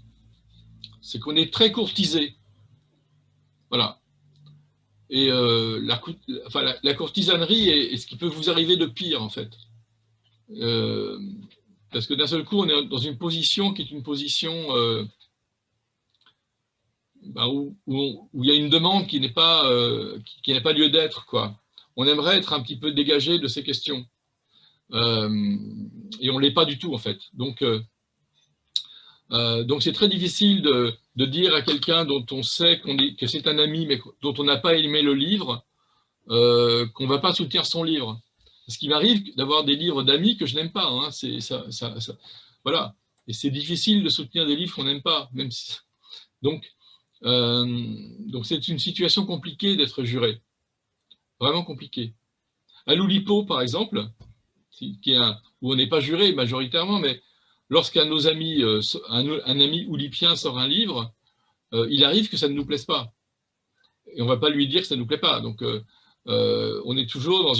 c'est qu'on est très courtisé. Voilà. Et la courtisanerie est ce qui peut vous arriver de pire, en fait. Parce que d'un seul coup, on est dans une position qui est une position où il y a une demande qui n'a pas lieu d'être, quoi. On aimerait être un petit peu dégagé de ces questions. et on ne l'est pas du tout, en fait. Donc c'est très difficile de dire à quelqu'un dont on sait que c'est un ami, mais dont on n'a pas aimé le livre, qu'on ne va pas soutenir son livre. Parce qu'il m'arrive d'avoir des livres d'amis que je n'aime pas. Hein, voilà. Et c'est difficile de soutenir des livres qu'on n'aime pas. Même si... Donc c'est une situation compliquée d'être juré. Vraiment compliquée. À l'Oulipo, par exemple, où on n'est pas juré majoritairement, mais lorsqu'un de nos amis, un ami oulipien sort un livre, il arrive que ça ne nous plaise pas. Et on ne va pas lui dire que ça ne nous plaît pas. Donc, on est toujours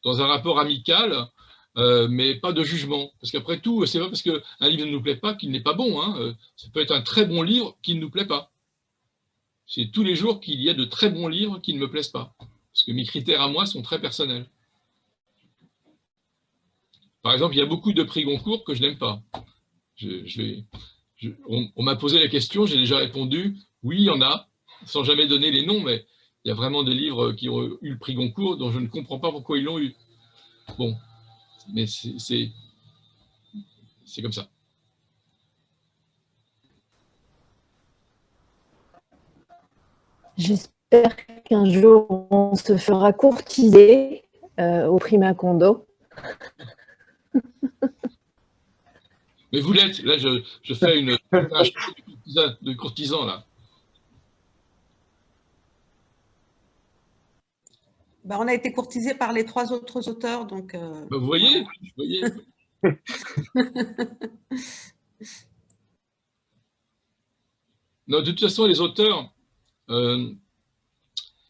dans un rapport amical, mais pas de jugement. Parce qu'après tout, c'est pas parce qu'un livre ne nous plaît pas qu'il n'est pas bon. Hein. Ça peut être un très bon livre qui ne nous plaît pas. C'est tous les jours qu'il y a de très bons livres qui ne me plaisent pas. Parce que mes critères à moi sont très personnels. Par exemple, il y a beaucoup de prix Goncourt que je n'aime pas. On m'a posé la question, j'ai déjà répondu, oui, il y en a, sans jamais donner les noms, mais il y a vraiment des livres qui ont eu le prix Goncourt dont je ne comprends pas pourquoi ils l'ont eu. Bon, mais c'est comme ça. J'espère qu'un jour, on se fera courtiser au prix Macondo. Mais vous l'êtes, là, je fais un show de courtisan, là. Ben, on a été courtisé par les 3 autres auteurs, donc... Ben, vous voyez, voilà. Non, de toute façon, les auteurs aiment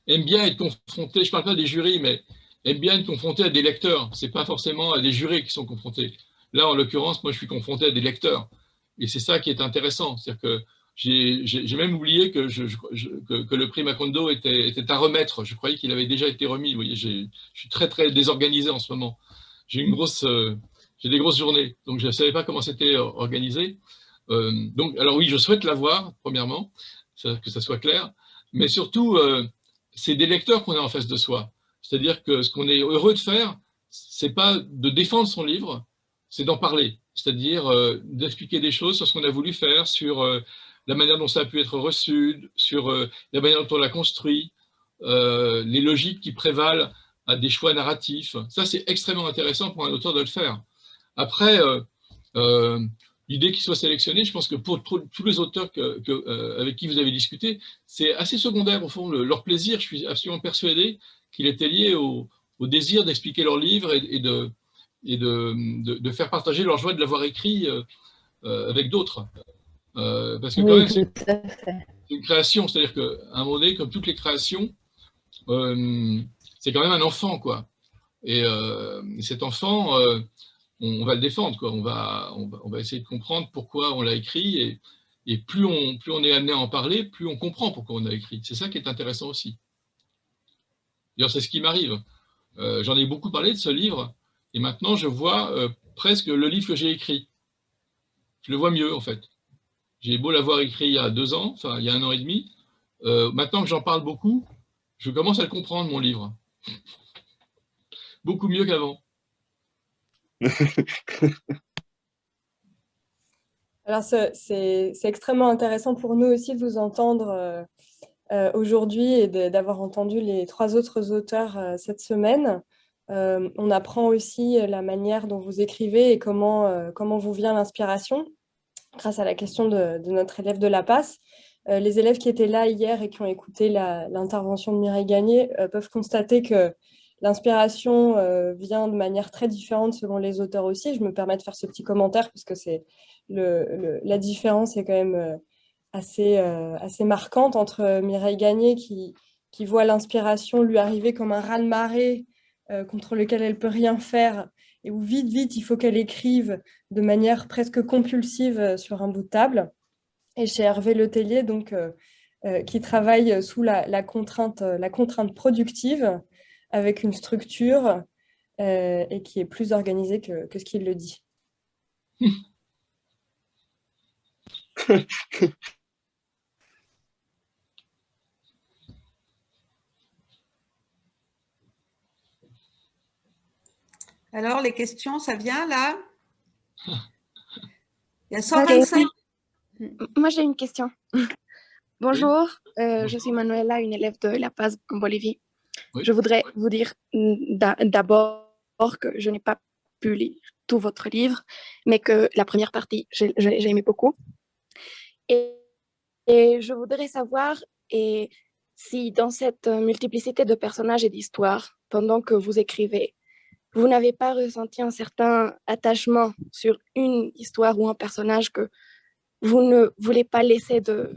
bien être confrontés, je ne parle pas des jurys, mais aiment bien être confrontés à des lecteurs. Ce n'est pas forcément à des jurés qui sont confrontés. Là, en l'occurrence, moi, je suis confronté à des lecteurs. Et c'est ça qui est intéressant. C'est-à-dire que j'ai même oublié que le prix Macondo était à remettre. Je croyais qu'il avait déjà été remis. Vous voyez, je suis très, très désorganisé en ce moment. J'ai des grosses journées. Donc, je ne savais pas comment c'était organisé. Donc, alors oui, je souhaite l'avoir, premièrement, que ça soit clair. Mais surtout, c'est des lecteurs qu'on a en face de soi. C'est-à-dire que ce qu'on est heureux de faire, c'est pas de défendre son livre, c'est d'en parler. C'est-à-dire d'expliquer des choses sur ce qu'on a voulu faire, sur la manière dont ça a pu être reçu, sur la manière dont on l'a construit, les logiques qui prévalent à des choix narratifs. Ça, c'est extrêmement intéressant pour un auteur de le faire. Après, l'idée qu'il soit sélectionné, je pense que pour tous les auteurs avec qui vous avez discuté, c'est assez secondaire au fond. Leur plaisir, je suis absolument persuadé qu'il était lié au désir d'expliquer leur livre et de faire partager leur joie de l'avoir écrit avec d'autres. Parce que quand même, c'est une création, c'est-à-dire qu'à un moment donné, comme toutes les créations, c'est quand même un enfant, quoi. Et cet enfant, on va le défendre, quoi. On va essayer de comprendre pourquoi on l'a écrit, et plus on est amené à en parler, plus on comprend pourquoi on a écrit. C'est ça qui est intéressant aussi. D'ailleurs, c'est ce qui m'arrive. J'en ai beaucoup parlé de ce livre, et maintenant je vois presque le livre que j'ai écrit. Je le vois mieux, en fait. J'ai beau l'avoir écrit il y a 2 ans, enfin il y a 1 an et demi, maintenant que j'en parle beaucoup, je commence à le comprendre, mon livre. Beaucoup mieux qu'avant. Alors, c'est extrêmement intéressant pour nous aussi de vous entendre aujourd'hui et d'avoir entendu les 3 autres auteurs cette semaine. On apprend aussi la manière dont vous écrivez et comment vous vient l'inspiration, grâce à la question de notre élève de la passe. Les élèves qui étaient là hier et qui ont écouté l'intervention de Mireille Gagné peuvent constater que l'inspiration vient de manière très différente selon les auteurs aussi. Je me permets de faire ce petit commentaire parce que la différence est quand même assez marquante entre Mireille Gagné qui voit l'inspiration lui arriver comme un raz-de-marée contre lequel elle ne peut rien faire et où vite, il faut qu'elle écrive de manière presque compulsive sur un bout de table. Et chez Hervé Letellier, donc, qui travaille sous la contrainte productive, avec une structure et qui est plus organisée que ce qu'il le dit. Alors, les questions, ça vient là? Il y a 125. Moi, j'ai une question. Bonjour, je suis Manuela, une élève de La Paz en Bolivie. Oui. Je voudrais vous dire d'abord que je n'ai pas pu lire tout votre livre, mais que la première partie, j'ai aimé beaucoup. Et je voudrais savoir si dans cette multiplicité de personnages et d'histoires, pendant que vous écrivez, vous n'avez pas ressenti un certain attachement sur une histoire ou un personnage que vous ne voulez pas laisser de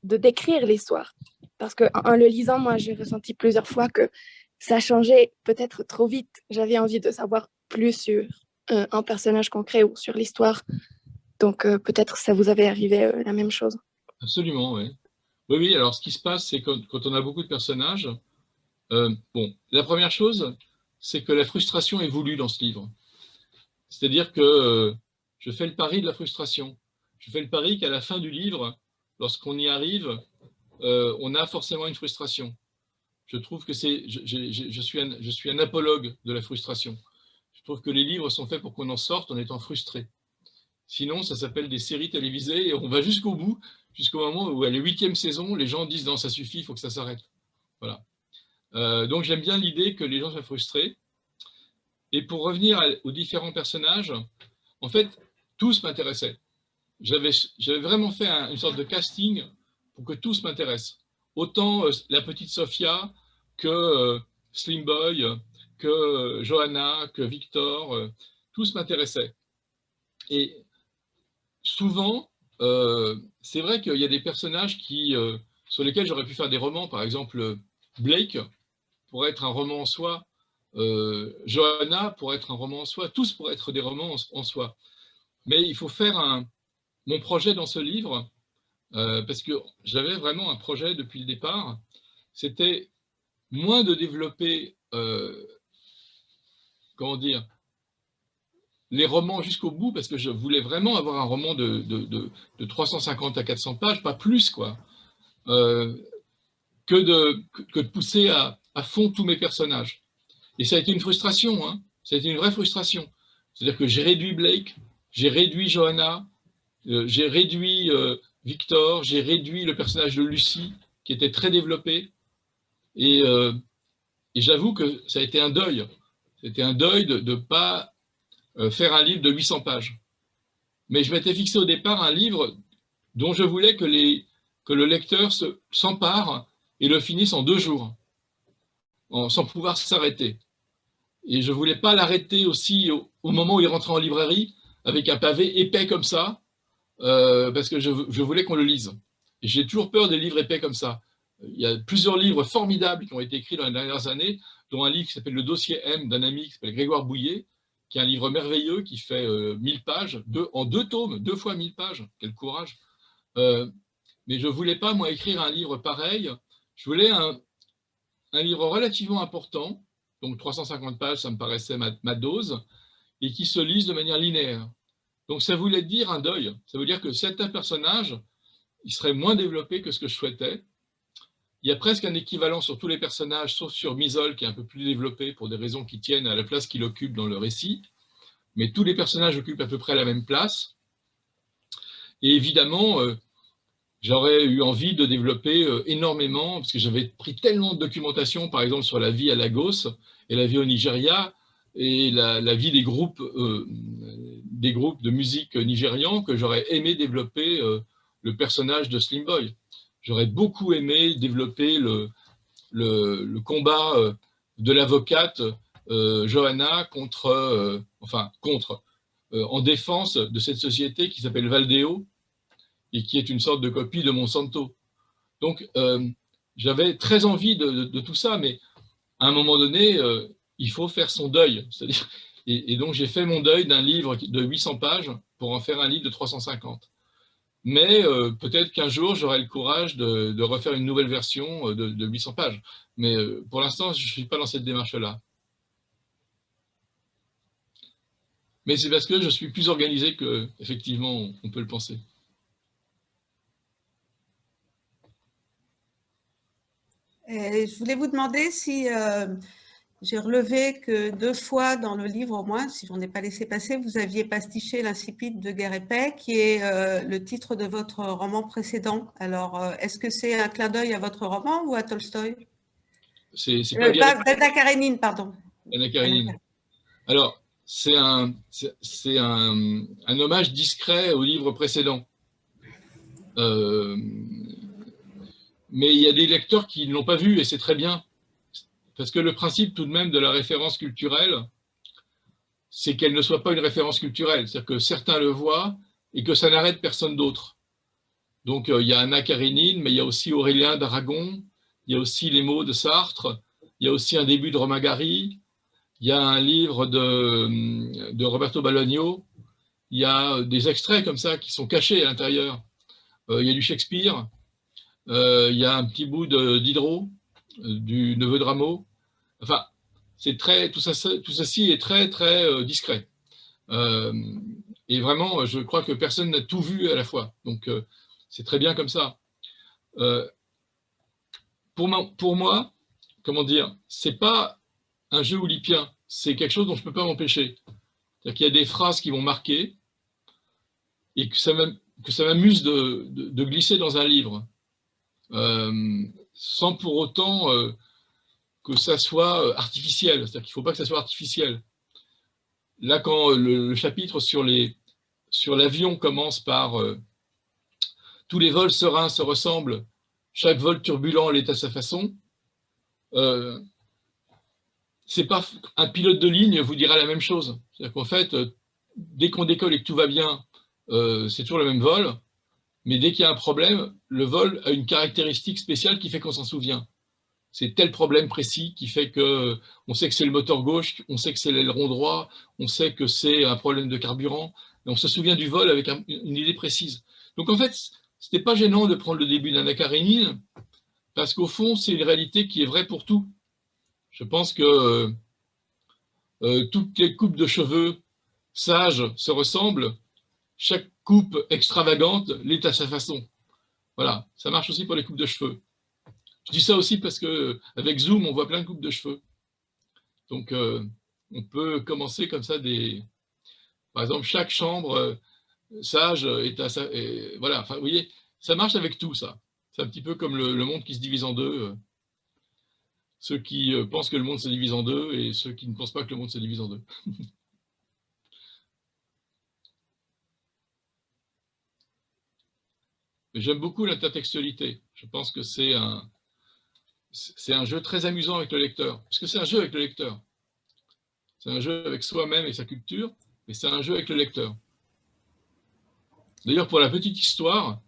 décrire l'histoire. Parce qu'en le lisant, moi, j'ai ressenti plusieurs fois que ça changeait peut-être trop vite. J'avais envie de savoir plus sur un personnage concret ou sur l'histoire. Donc, peut-être ça vous avait arrivé la même chose. Absolument, oui. Oui, alors ce qui se passe, c'est que quand on a beaucoup de personnages, bon, la première chose, c'est que la frustration est voulue dans ce livre. C'est-à-dire que je fais le pari de la frustration. Je fais le pari qu'à la fin du livre, lorsqu'on y arrive, on a forcément une frustration. Je trouve que je suis un apologue de la frustration. Je trouve que les livres sont faits pour qu'on en sorte en étant frustré. Sinon, ça s'appelle des séries télévisées et on va jusqu'au bout, jusqu'au moment où à la 8e saison, les gens disent non, ça suffit, il faut que ça s'arrête. Voilà. Donc j'aime bien l'idée que les gens soient frustrés. Et pour revenir aux différents personnages, en fait, tous m'intéressaient. J'avais vraiment fait une sorte de casting pour que tous m'intéressent. Autant la petite Sophia que Slim Boy, que Johanna, que Victor, tous m'intéressaient. Et souvent, c'est vrai qu'il y a des personnages sur lesquels j'aurais pu faire des romans. Par exemple, Blake pourrait être un roman en soi. Johanna pourrait être un roman en soi. Tous pourraient être des romans en soi. Mais il faut faire mon projet dans ce livre, parce que j'avais vraiment un projet depuis le départ, c'était moins de développer, comment dire, les romans jusqu'au bout, parce que je voulais vraiment avoir un roman de 350 à 400 pages, pas plus, quoi, que de pousser à fond tous mes personnages. Et ça a été une frustration, hein. Ça a été une vraie frustration. C'est-à-dire que j'ai réduit Blake, j'ai réduit Johanna, j'ai réduit Victor, j'ai réduit le personnage de Lucie, qui était très développé. Et j'avoue que ça a été un deuil. C'était un deuil de ne pas faire un livre de 800 pages. Mais je m'étais fixé au départ un livre dont je voulais que le lecteur s'empare et le finisse en 2 jours, sans pouvoir s'arrêter. Et je ne voulais pas l'arrêter aussi au moment où il rentrait en librairie, avec un pavé épais comme ça, parce que je voulais qu'on le lise. Et j'ai toujours peur des livres épais comme ça. Il y a plusieurs livres formidables qui ont été écrits dans les dernières années, dont un livre qui s'appelle Le Dossier M d'un ami qui s'appelle Grégoire Bouillet, qui est un livre merveilleux qui fait 1000 pages, en 2 tomes, 2 fois 1000 pages. Quel courage. Mais je ne voulais pas, moi, écrire un livre pareil. Je voulais un livre relativement important, donc 350 pages, ça me paraissait ma dose, et qui se lise de manière linéaire. Donc ça voulait dire un deuil. Ça veut dire que certains personnages, ils seraient moins développés que ce que je souhaitais. Il y a presque un équivalent sur tous les personnages, sauf sur Misol, qui est un peu plus développé pour des raisons qui tiennent à la place qu'il occupe dans le récit. Mais tous les personnages occupent à peu près la même place. Et évidemment, j'aurais eu envie de développer énormément, parce que j'avais pris tellement de documentation, par exemple, sur la vie à Lagos et la vie au Nigeria, et la vie des groupes de musique nigérians, que j'aurais aimé développer le personnage de Slim Boy. J'aurais beaucoup aimé développer le combat de l'avocate Johanna en défense de cette société qui s'appelle Valdeo et qui est une sorte de copie de Monsanto. Donc, j'avais très envie de tout ça, mais à un moment donné, il faut faire son deuil. C'est-à-dire, et donc, j'ai fait mon deuil d'un livre de 800 pages pour en faire un livre de 350. Mais peut-être qu'un jour, j'aurai le courage de refaire une nouvelle version de 800 pages. Mais pour l'instant, je ne suis pas dans cette démarche-là. Mais c'est parce que je suis plus organisé qu'effectivement, on peut le penser. Je voulais vous demander si j'ai relevé que 2 fois dans le livre au moins, si je n'en ai pas laissé passer, vous aviez pastiché L'Incipit de Guerre et Paix, qui est le titre de votre roman précédent. Alors, est-ce que c'est un clin d'œil à votre roman ou à Tolstoï? C'est pas Anna Karénine, pardon. Anna Karénine. Alors, c'est un hommage discret au livre précédent. Mais il y a des lecteurs qui ne l'ont pas vu et c'est très bien. Parce que le principe tout de même de la référence culturelle, c'est qu'elle ne soit pas une référence culturelle. C'est-à-dire que certains le voient et que ça n'arrête personne d'autre. Donc il y a Anna Karénine, mais il y a aussi Aurélien d'Aragon, il y a aussi les mots de Sartre, il y a aussi un début de Romain Gary, il y a un livre de Roberto Bolaño, il y a des extraits comme ça qui sont cachés à l'intérieur. Il y a du Shakespeare, il y a un petit bout de Diderot, du neveu de Rameau. Enfin, c'est très, tout ceci est très, très discret. Et vraiment, je crois que personne n'a tout vu à la fois. Donc, c'est très bien comme ça. Pour moi, comment dire, c'est pas un jeu oulipien, c'est quelque chose dont je ne peux pas m'empêcher. C'est-à-dire qu'il y a des phrases qui vont marquer et que ça m'amuse de glisser dans un livre. Sans pour autant que ça soit artificiel. C'est-à-dire qu'il ne faut pas que ça soit artificiel. Là, quand le chapitre sur l'avion commence par tous les vols sereins se ressemblent, chaque vol turbulent l'est à sa façon, c'est pas un pilote de ligne vous dira la même chose. C'est-à-dire qu'en fait, dès qu'on décolle et que tout va bien, c'est toujours le même vol. Mais dès qu'il y a un problème, le vol a une caractéristique spéciale qui fait qu'on s'en souvient. C'est tel problème précis qui fait qu'on sait que c'est le moteur gauche, on sait que c'est l'aileron droit, on sait que c'est un problème de carburant, et on se souvient du vol avec une idée précise. Donc en fait, ce n'était pas gênant de prendre le début d'Anna Karénine, parce qu'au fond, c'est une réalité qui est vraie pour tout. Je pense que toutes les coupes de cheveux sages se ressemblent, chaque coupe extravagante l'est à sa façon. Voilà, ça marche aussi pour les coupes de cheveux. Je dis ça aussi parce qu'avec Zoom, on voit plein de coupes de cheveux. Donc, on peut commencer comme ça Par exemple, chaque chambre sage est à sa... voilà, enfin, vous voyez, ça marche avec tout, ça. C'est un petit peu comme le monde qui se divise en deux. Ceux qui pensent que le monde se divise en deux et ceux qui ne pensent pas que le monde se divise en deux. J'aime beaucoup l'intertextualité. Je pense que c'est un jeu très amusant avec le lecteur. Parce que c'est un jeu avec le lecteur. C'est un jeu avec soi-même et sa culture, mais c'est un jeu avec le lecteur. D'ailleurs, pour la petite histoire,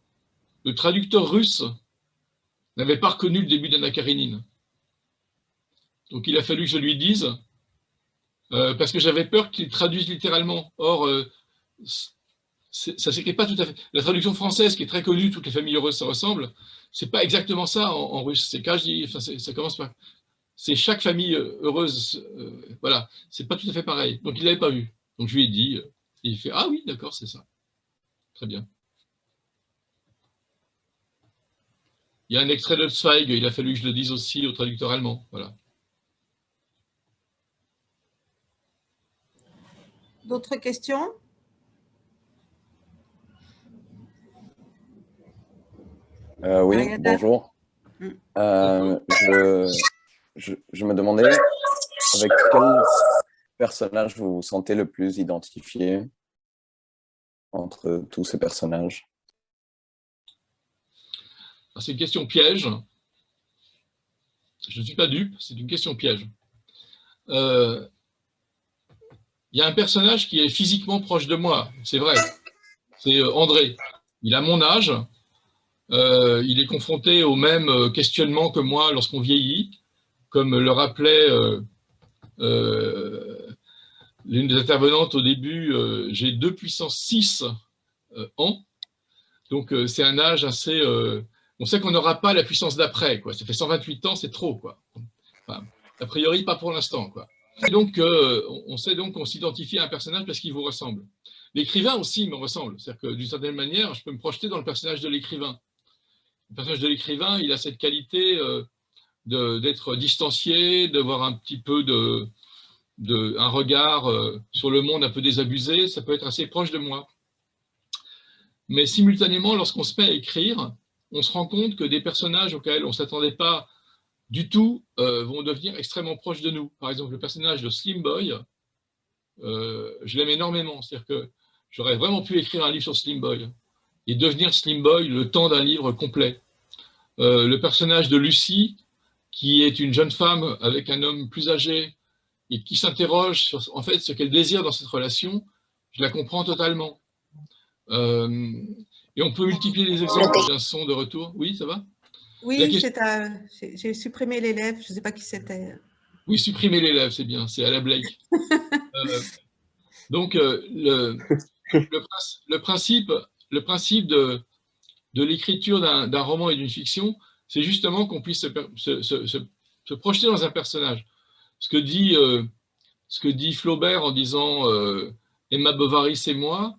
le traducteur russe n'avait pas reconnu le début d'Anna Karénine. Donc il a fallu que je lui dise, parce que j'avais peur qu'il traduise littéralement. Or, ça ne s'écrit pas tout à fait. La traduction française, qui est très connue, toutes les familles heureuses se ressemblent, c'est pas exactement ça en russe. C'est ça commence par. C'est chaque famille heureuse. Voilà, c'est pas tout à fait pareil. Donc il l'avait pas vu. Donc je lui ai dit, et il fait ah oui, d'accord, c'est ça. Très bien. Il y a un extrait de Zweig, il a fallu que je le dise aussi au traducteur allemand. Voilà. D'autres questions? Oui, bonjour. Je me demandais avec quel personnage vous vous sentez le plus identifié entre tous ces personnages? C'est une question piège. Je ne suis pas dupe, c'est une question piège. Il y a un personnage qui est physiquement proche de moi, c'est vrai. C'est André. Il a mon âge. Il est confronté au même questionnement que moi lorsqu'on vieillit. Comme le rappelait l'une des intervenantes au début, j'ai 2 puissance 6 ans. Donc, c'est un âge assez... on sait qu'on n'aura pas la puissance d'après, quoi. Ça fait 128 ans, c'est trop, quoi. Enfin, a priori, pas pour l'instant, quoi. Et donc, on sait donc qu'on s'identifie à un personnage parce qu'il vous ressemble. L'écrivain aussi me ressemble. C'est-à-dire que d'une certaine manière, je peux me projeter dans le personnage de l'écrivain. Le personnage de l'écrivain, il a cette qualité d'être distancié, d'avoir un petit peu un regard sur le monde un peu désabusé, ça peut être assez proche de moi. Mais simultanément, lorsqu'on se met à écrire, on se rend compte que des personnages auxquels on ne s'attendait pas du tout vont devenir extrêmement proches de nous. Par exemple, le personnage de Slim Boy, je l'aime énormément. C'est-à-dire que j'aurais vraiment pu écrire un livre sur Slim Boy et devenir Slim Boy le temps d'un livre complet. Le personnage de Lucie, qui est une jeune femme avec un homme plus âgé et qui s'interroge sur en fait, ce qu'elle désire dans cette relation, je la comprends totalement. Et on peut multiplier les exemples. J'ai un son de retour. Oui, ça va? Oui, j'ai supprimé l'élève, je ne sais pas qui c'était. Oui, supprimer l'élève, c'est bien, c'est à la Blake. Donc, le principe de l'écriture d'un roman et d'une fiction, c'est justement qu'on puisse se projeter dans un personnage. Ce que dit Flaubert en disant Emma Bovary, c'est moi,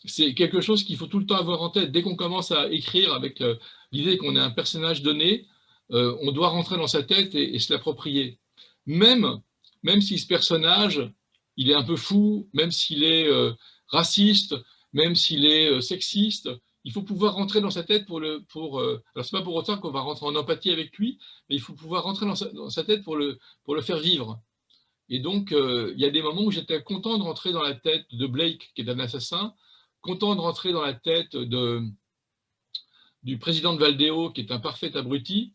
c'est quelque chose qu'il faut tout le temps avoir en tête. Dès qu'on commence à écrire avec l'idée qu'on est un personnage donné, on doit rentrer dans sa tête et se l'approprier. Même si ce personnage, il est un peu fou, même s'il est raciste, même s'il est sexiste, il faut pouvoir rentrer dans sa tête alors c'est pas pour autant qu'on va rentrer en empathie avec lui, mais il faut pouvoir rentrer dans sa tête pour le faire vivre. Et donc, il y a des moments où j'étais content de rentrer dans la tête de Blake, qui est un assassin, content de rentrer dans la tête du président de Valdeo, qui est un parfait abruti,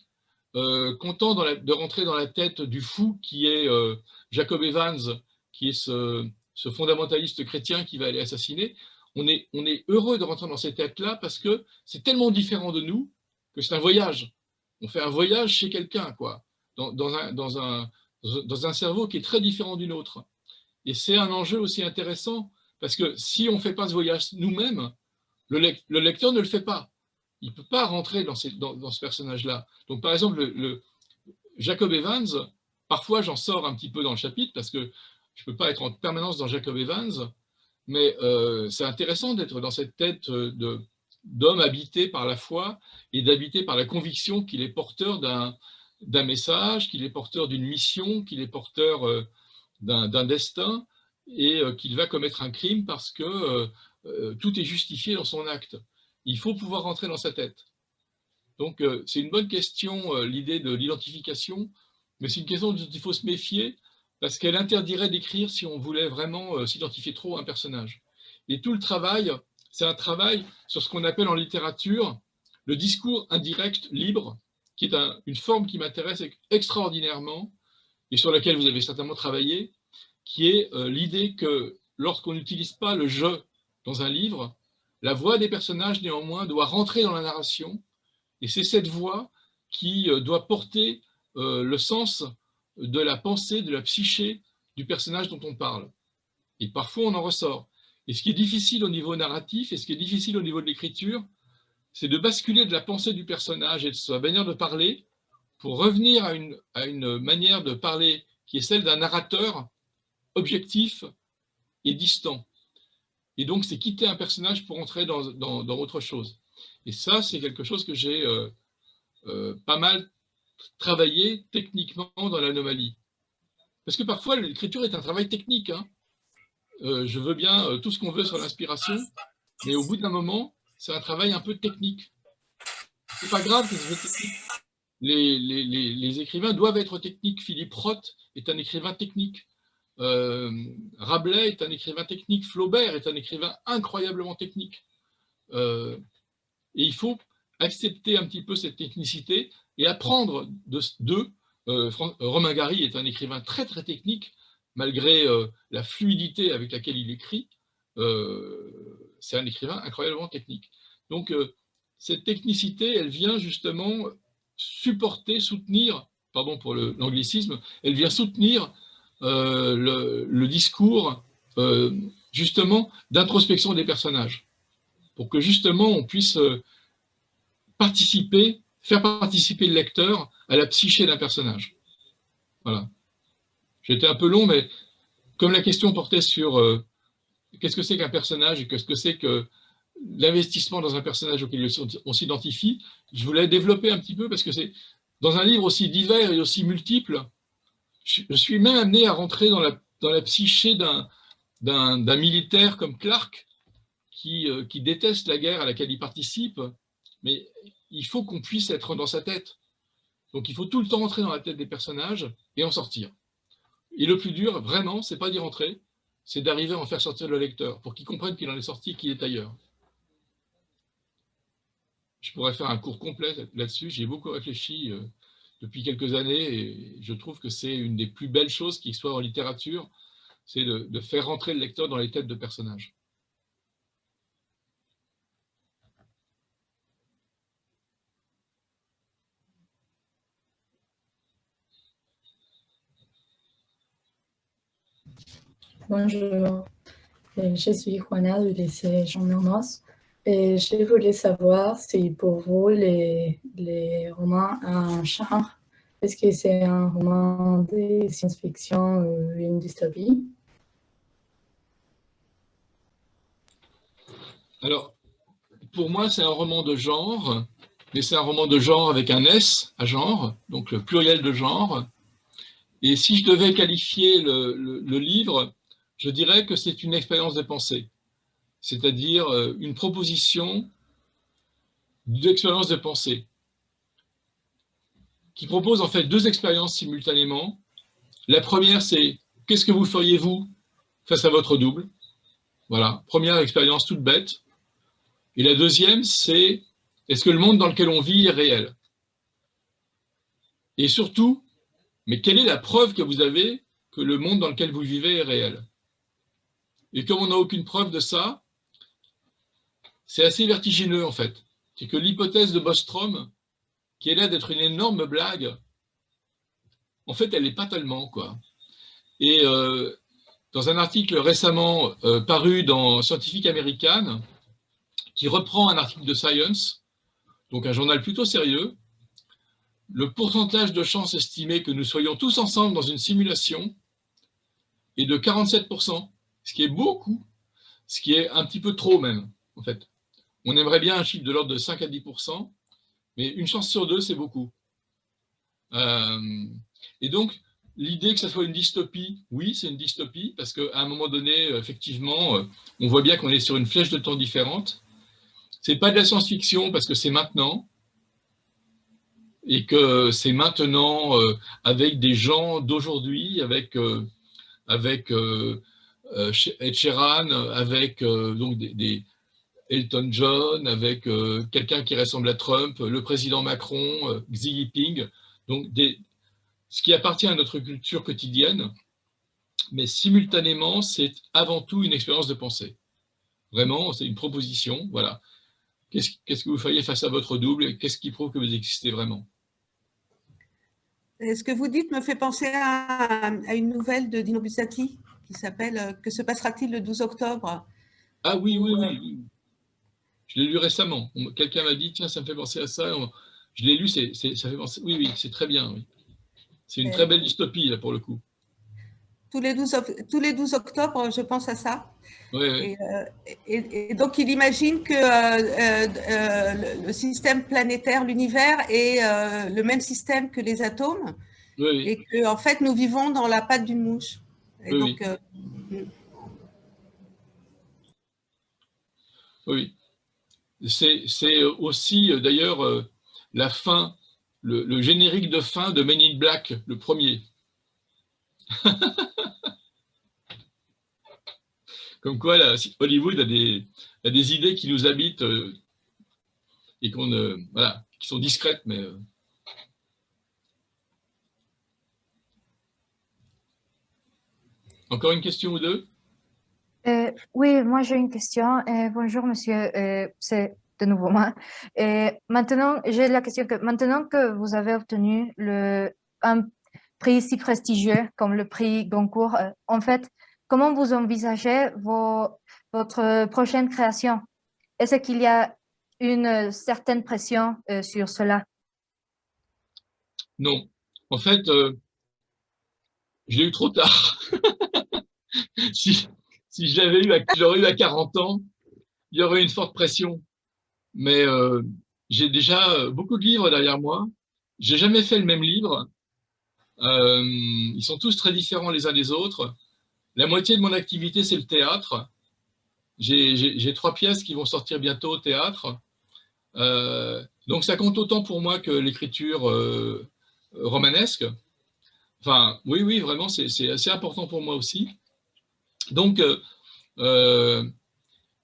content de rentrer dans la tête du fou qui est Jacob Evans, qui est ce fondamentaliste chrétien qui va aller assassiner. On est heureux de rentrer dans ces têtes-là parce que c'est tellement différent de nous que c'est un voyage. On fait un voyage chez quelqu'un, quoi, dans un cerveau qui est très différent du nôtre. Et c'est un enjeu aussi intéressant parce que si on ne fait pas ce voyage nous-mêmes, le lecteur ne le fait pas. Il ne peut pas rentrer dans ce personnage-là. Donc, par exemple, Jacob Evans, parfois j'en sors un petit peu dans le chapitre parce que je ne peux pas être en permanence dans Jacob Evans, mais c'est intéressant d'être dans cette tête d'homme habité par la foi et d'habité par la conviction qu'il est porteur d'un message, qu'il est porteur d'une mission, qu'il est porteur d'un destin et qu'il va commettre un crime parce que tout est justifié dans son acte. Il faut pouvoir rentrer dans sa tête. Donc, c'est une bonne question, l'idée de l'identification, mais c'est une question dont il faut se méfier parce qu'elle interdirait d'écrire si on voulait vraiment s'identifier trop à un personnage. Et tout le travail, c'est un travail sur ce qu'on appelle en littérature le discours indirect libre, qui est une forme qui m'intéresse extraordinairement et sur laquelle vous avez certainement travaillé, qui est l'idée que lorsqu'on n'utilise pas le « je » dans un livre, la voix des personnages, néanmoins, doit rentrer dans la narration, et c'est cette voix qui doit porter le sens de la pensée, de la psyché du personnage dont on parle. Et parfois, on en ressort. Et ce qui est difficile au niveau narratif, et ce qui est difficile au niveau de l'écriture, c'est de basculer de la pensée du personnage et de sa manière de parler pour revenir à une manière de parler qui est celle d'un narrateur objectif et distant. Et donc, c'est quitter un personnage pour entrer dans autre chose. Et ça, c'est quelque chose que j'ai pas mal travaillé techniquement dans l'anomalie. Parce que parfois, l'écriture est un travail technique. Hein. Je veux bien tout ce qu'on veut sur l'inspiration, mais au bout d'un moment, c'est un travail un peu technique. C'est pas grave que ce soit technique. Les écrivains doivent être techniques. Philippe Roth est un écrivain technique. Rabelais est un écrivain technique, Flaubert est un écrivain incroyablement technique. Et il faut accepter un petit peu cette technicité et apprendre d'eux. Romain Gary est un écrivain très très technique, malgré la fluidité avec laquelle il écrit. C'est un écrivain incroyablement technique. Donc cette technicité, elle vient justement supporter, soutenir, pardon pour l'anglicisme, elle vient soutenir le discours justement d'introspection des personnages pour que justement on puisse faire participer le lecteur à la psyché d'un personnage. Voilà. J'étais un peu long, mais comme la question portait sur qu'est-ce que c'est qu'un personnage et qu'est-ce que c'est que l'investissement dans un personnage auquel on s'identifie. Je voulais développer un petit peu parce que c'est dans un livre aussi divers et aussi multiple, je suis même amené à rentrer dans la psyché d'un militaire comme Clark qui déteste la guerre à laquelle il participe, mais il faut qu'on puisse être dans sa tête. Donc il faut tout le temps rentrer dans la tête des personnages et en sortir. Et le plus dur, vraiment, c'est pas d'y rentrer, c'est d'arriver à en faire sortir le lecteur pour qu'il comprenne qu'il en est sorti et qu'il est ailleurs. Je pourrais faire un cours complet là-dessus, j'y ai beaucoup réfléchi depuis quelques années et je trouve que c'est une des plus belles choses qui soit en littérature, c'est de faire rentrer le lecteur dans les têtes de personnages. Bonjour, je suis Juana du lycée Jean Mermoz et je voulais savoir si pour vous les romans ont un genre, est-ce que c'est un roman de science-fiction ou une dystopie? Alors, pour moi, c'est un roman de genre, mais c'est un roman de genre avec un S à genre, donc le pluriel de genre. Et si je devais qualifier le livre, je dirais que c'est une expérience de pensée, c'est-à-dire une proposition d'expérience de pensée, qui propose en fait deux expériences simultanément. La première, c'est qu'est-ce que vous feriez vous face à votre double? Voilà, première expérience toute bête. Et la deuxième, c'est est-ce que le monde dans lequel on vit est réel? Et surtout, mais quelle est la preuve que vous avez que le monde dans lequel vous vivez est réel? Et comme on n'a aucune preuve de ça, c'est assez vertigineux en fait. C'est que l'hypothèse de Bostrom, qui est là d'être une énorme blague, en fait, elle n'est pas tellement, quoi. Et dans un article récemment paru dans Scientific American, qui reprend un article de Science, donc un journal plutôt sérieux, le pourcentage de chances estimé que nous soyons tous ensemble dans une simulation est de 47%, ce qui est beaucoup, ce qui est un petit peu trop même, en fait. On aimerait bien un chiffre de l'ordre de 5 à 10%, mais une chance sur deux, c'est beaucoup. Et donc, l'idée que ça soit une dystopie, oui, c'est une dystopie, parce qu'à un moment donné, effectivement, on voit bien qu'on est sur une flèche de temps différente. C'est pas de la science-fiction, parce que c'est maintenant, et que c'est maintenant avec des gens d'aujourd'hui, avec Ed Sheeran, avec donc Elton John, avec quelqu'un qui ressemble à Trump, le président Macron, Xi Jinping, donc ce qui appartient à notre culture quotidienne, mais simultanément, c'est avant tout une expérience de pensée. Vraiment, c'est une proposition, voilà. Qu'est-ce que vous feriez face à votre double? Qu'est-ce qui prouve que vous existez vraiment? Ce que vous dites me fait penser à une nouvelle de Dino Buzzati qui s'appelle « Que se passera-t-il le 12 octobre ?» Ah oui, oui, oui, oui. Je l'ai lu récemment. Quelqu'un m'a dit, tiens, ça me fait penser à ça. Je l'ai lu, ça fait penser. Oui, oui, c'est très bien. Oui. C'est une très belle dystopie, là, pour le coup. Tous les 12 octobre, je pense à ça. Oui, oui. Et donc, il imagine que le système planétaire, l'univers, est le même système que les atomes. Oui, oui. Et qu'en en fait, nous vivons dans la patte d'une mouche. Et oui, donc, oui. C'est aussi, d'ailleurs, la fin, le générique de fin de Men in Black, le premier. Comme quoi, là, Hollywood a des idées qui nous habitent et voilà, qui sont discrètes, mais... Encore une question ou deux? Oui, moi j'ai une question. Bonjour monsieur, c'est de nouveau moi. Maintenant, j'ai la question que maintenant que vous avez obtenu un prix si prestigieux comme le prix Goncourt, en fait, comment vous envisagez votre prochaine création? Est-ce qu'il y a une certaine pression sur cela? Non. En fait, je l'ai eu trop tard. Si j'aurais eu à 40 ans, il y aurait une forte pression. Mais j'ai déjà beaucoup de livres derrière moi. J'ai jamais fait le même livre. Ils sont tous très différents les uns des autres. La moitié de mon activité, c'est le théâtre. J'ai 3 pièces qui vont sortir bientôt au théâtre. Donc ça compte autant pour moi que l'écriture romanesque. Enfin, oui, oui, vraiment, c'est assez important pour moi aussi. Donc, il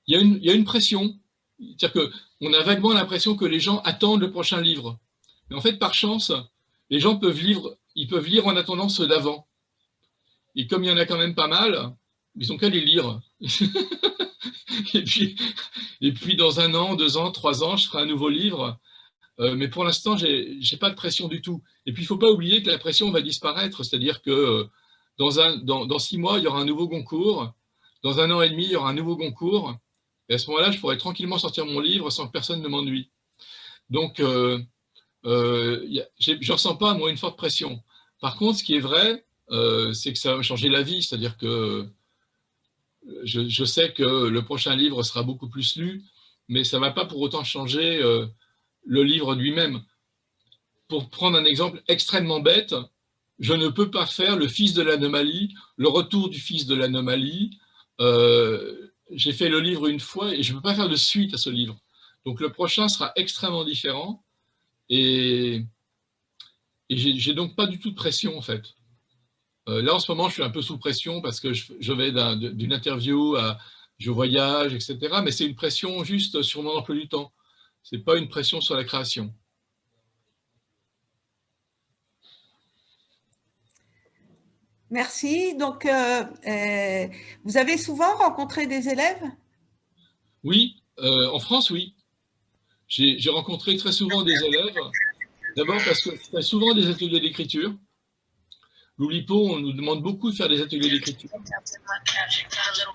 y a une pression. C'est-à-dire qu'on a vaguement l'impression que les gens attendent le prochain livre. Mais en fait, par chance, les gens ils peuvent lire en attendant ceux d'avant. Et comme il y en a quand même pas mal, ils n'ont qu'à les lire. et puis, dans 1 an, 2 ans, 3 ans, je ferai un nouveau livre. Mais pour l'instant, j'ai pas de pression du tout. Et puis, il ne faut pas oublier que la pression va disparaître. C'est-à-dire que dans 6 mois, il y aura un nouveau Goncourt. Dans 1 an et demi, il y aura un nouveau Goncourt. Et à ce moment-là, je pourrais tranquillement sortir mon livre sans que personne ne m'ennuie. Donc, je ne ressens pas, moi, une forte pression. Par contre, ce qui est vrai, c'est que ça va changer la vie. C'est-à-dire que je sais que le prochain livre sera beaucoup plus lu, mais ça ne va pas pour autant changer le livre lui-même. Pour prendre un exemple extrêmement bête, je ne peux pas faire le fils de l'anomalie, le retour du fils de l'anomalie. J'ai fait le livre une fois et je ne peux pas faire de suite à ce livre. Donc le prochain sera extrêmement différent et j'ai donc pas du tout de pression en fait. Là en ce moment je suis un peu sous pression parce que je vais d'une interview à je voyage, etc. Mais c'est une pression juste sur mon emploi du temps. Ce n'est pas une pression sur la création. Merci. Donc, vous avez souvent rencontré des élèves? Oui, en France, oui. J'ai rencontré très souvent des élèves. D'abord parce que je fais souvent des ateliers d'écriture. L'Oulipo, on nous demande beaucoup de faire des ateliers d'écriture.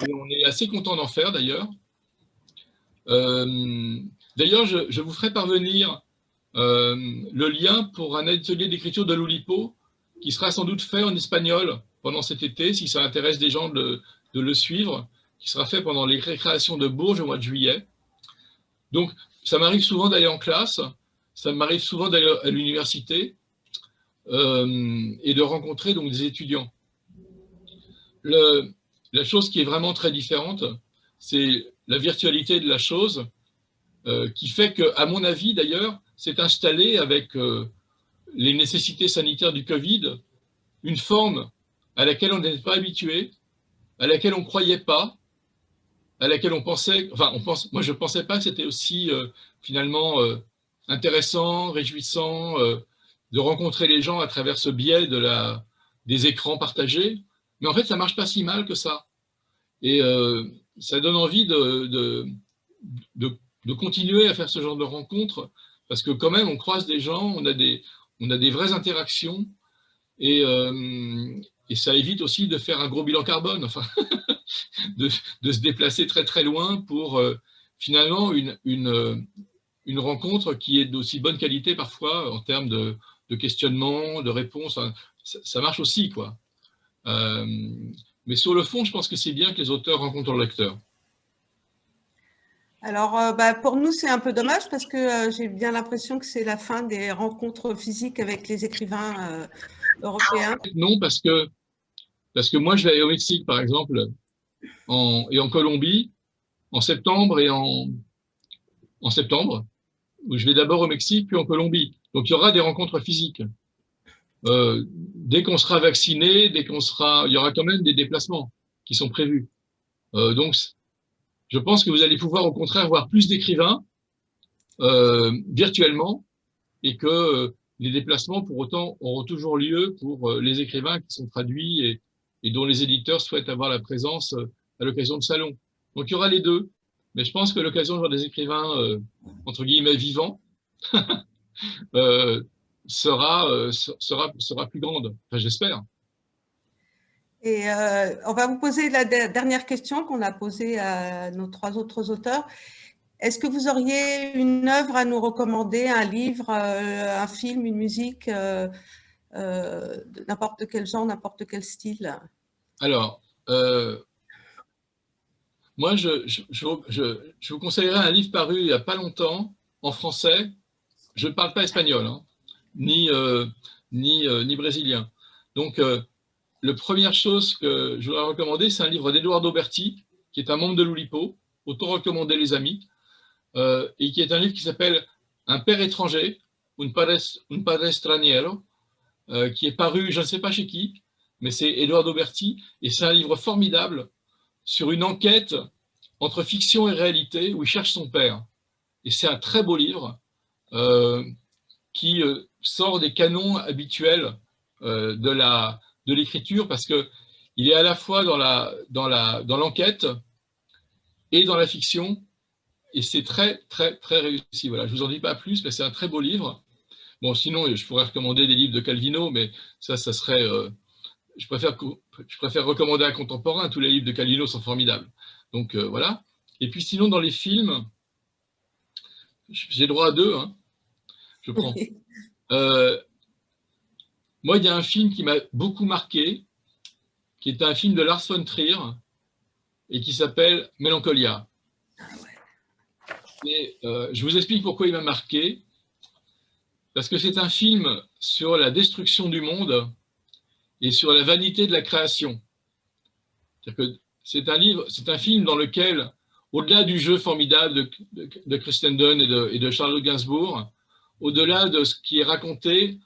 Et on est assez content d'en faire, d'ailleurs. D'ailleurs, je vous ferai parvenir le lien pour un atelier d'écriture de l'Oulipo qui sera sans doute fait en espagnol pendant cet été, si ça intéresse des gens de le suivre, qui sera fait pendant les récréations de Bourges au mois de juillet. Donc, ça m'arrive souvent d'aller en classe, ça m'arrive souvent d'aller à l'université et de rencontrer donc des étudiants. La chose qui est vraiment très différente, c'est la virtualité de la chose, qui fait qu'à mon avis, d'ailleurs, s'est installée avec les nécessités sanitaires du Covid, une forme à laquelle on n'était pas habitué, à laquelle on ne croyait pas, à laquelle on pensait, enfin, moi je ne pensais pas que c'était aussi finalement intéressant, réjouissant de rencontrer les gens à travers ce biais des écrans partagés. Mais en fait, ça ne marche pas si mal que ça. Et ça donne envie de continuer à faire ce genre de rencontres, parce que quand même, on croise des gens, on a des vraies interactions, et ça évite aussi de faire un gros bilan carbone, enfin, de se déplacer très très loin pour finalement une rencontre qui est d'aussi bonne qualité parfois en termes de questionnement, de réponse. Ça marche aussi, quoi. Mais sur le fond, je pense que c'est bien que les auteurs rencontrent leurs lecteurs. Alors, pour nous, c'est un peu dommage parce que j'ai bien l'impression que c'est la fin des rencontres physiques avec les écrivains européens. Non, parce que moi, je vais aller au Mexique, par exemple, et en Colombie, en septembre et en septembre, où je vais d'abord au Mexique, puis en Colombie. Donc, il y aura des rencontres physiques. Dès qu'on sera vacciné, il y aura quand même des déplacements qui sont prévus. Donc, je pense que vous allez pouvoir au contraire voir plus d'écrivains virtuellement et que les déplacements pour autant auront toujours lieu pour les écrivains qui sont traduits et dont les éditeurs souhaitent avoir la présence à l'occasion de salons. Donc il y aura les deux, mais je pense que l'occasion de voir des écrivains entre guillemets vivants sera plus grande, enfin, j'espère. Et on va vous poser la dernière question qu'on a posée à nos 3 autres auteurs. Est-ce que vous auriez une œuvre à nous recommander, un livre, un film, une musique, de n'importe quel genre, n'importe quel style? Alors, Moi, je vous conseillerais un livre paru il n'y a pas longtemps, en français. Je ne parle pas espagnol, hein, ni brésilien. Donc, la première chose que je voudrais recommander, c'est un livre d'Eduardo Berti, qui est un membre de l'Oulipo, autant recommander les amis, et qui est un livre qui s'appelle Un père étranger, Un padre extranjero, qui est paru, je ne sais pas chez qui, mais c'est Eduardo Berti, et c'est un livre formidable sur une enquête entre fiction et réalité où il cherche son père. Et c'est un très beau livre qui sort des canons habituels de l'écriture, parce qu'il est à la fois dans l'enquête et dans la fiction, et c'est très, très, très réussi. Voilà, je ne vous en dis pas plus, mais c'est un très beau livre. Bon, sinon, je pourrais recommander des livres de Calvino, mais ça serait... je préfère recommander un contemporain. Tous les livres de Calvino sont formidables. Donc, voilà. Et puis, sinon, dans les films, j'ai droit à 2, hein. Je prends. Moi, il y a un film qui m'a beaucoup marqué, qui est un film de Lars von Trier, et qui s'appelle Mélancolia. Et, je vous explique pourquoi il m'a marqué. Parce que c'est un film sur la destruction du monde et sur la vanité de la création. C'est un film dans lequel, au-delà du jeu formidable de Kristen Dunst et de Charlotte Gainsbourg, au-delà de ce qui est raconté,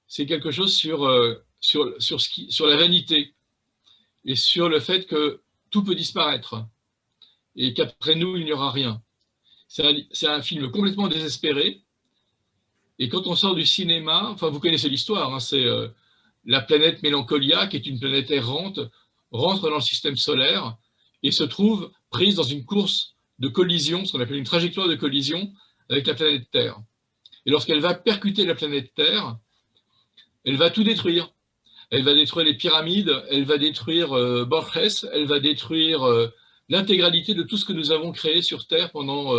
c'est quelque chose sur la vanité et sur le fait que tout peut disparaître et qu'après nous, il n'y aura rien. C'est un film complètement désespéré. Et quand on sort du cinéma, enfin vous connaissez l'histoire, hein, c'est la planète Mélancolia, qui est une planète errante, rentre dans le système solaire et se trouve prise dans une course de collision, ce qu'on appelle une trajectoire de collision avec la planète Terre. Et lorsqu'elle va percuter la planète Terre, elle va tout détruire. Elle va détruire les pyramides, elle va détruire Borges, elle va détruire l'intégralité de tout ce que nous avons créé sur Terre pendant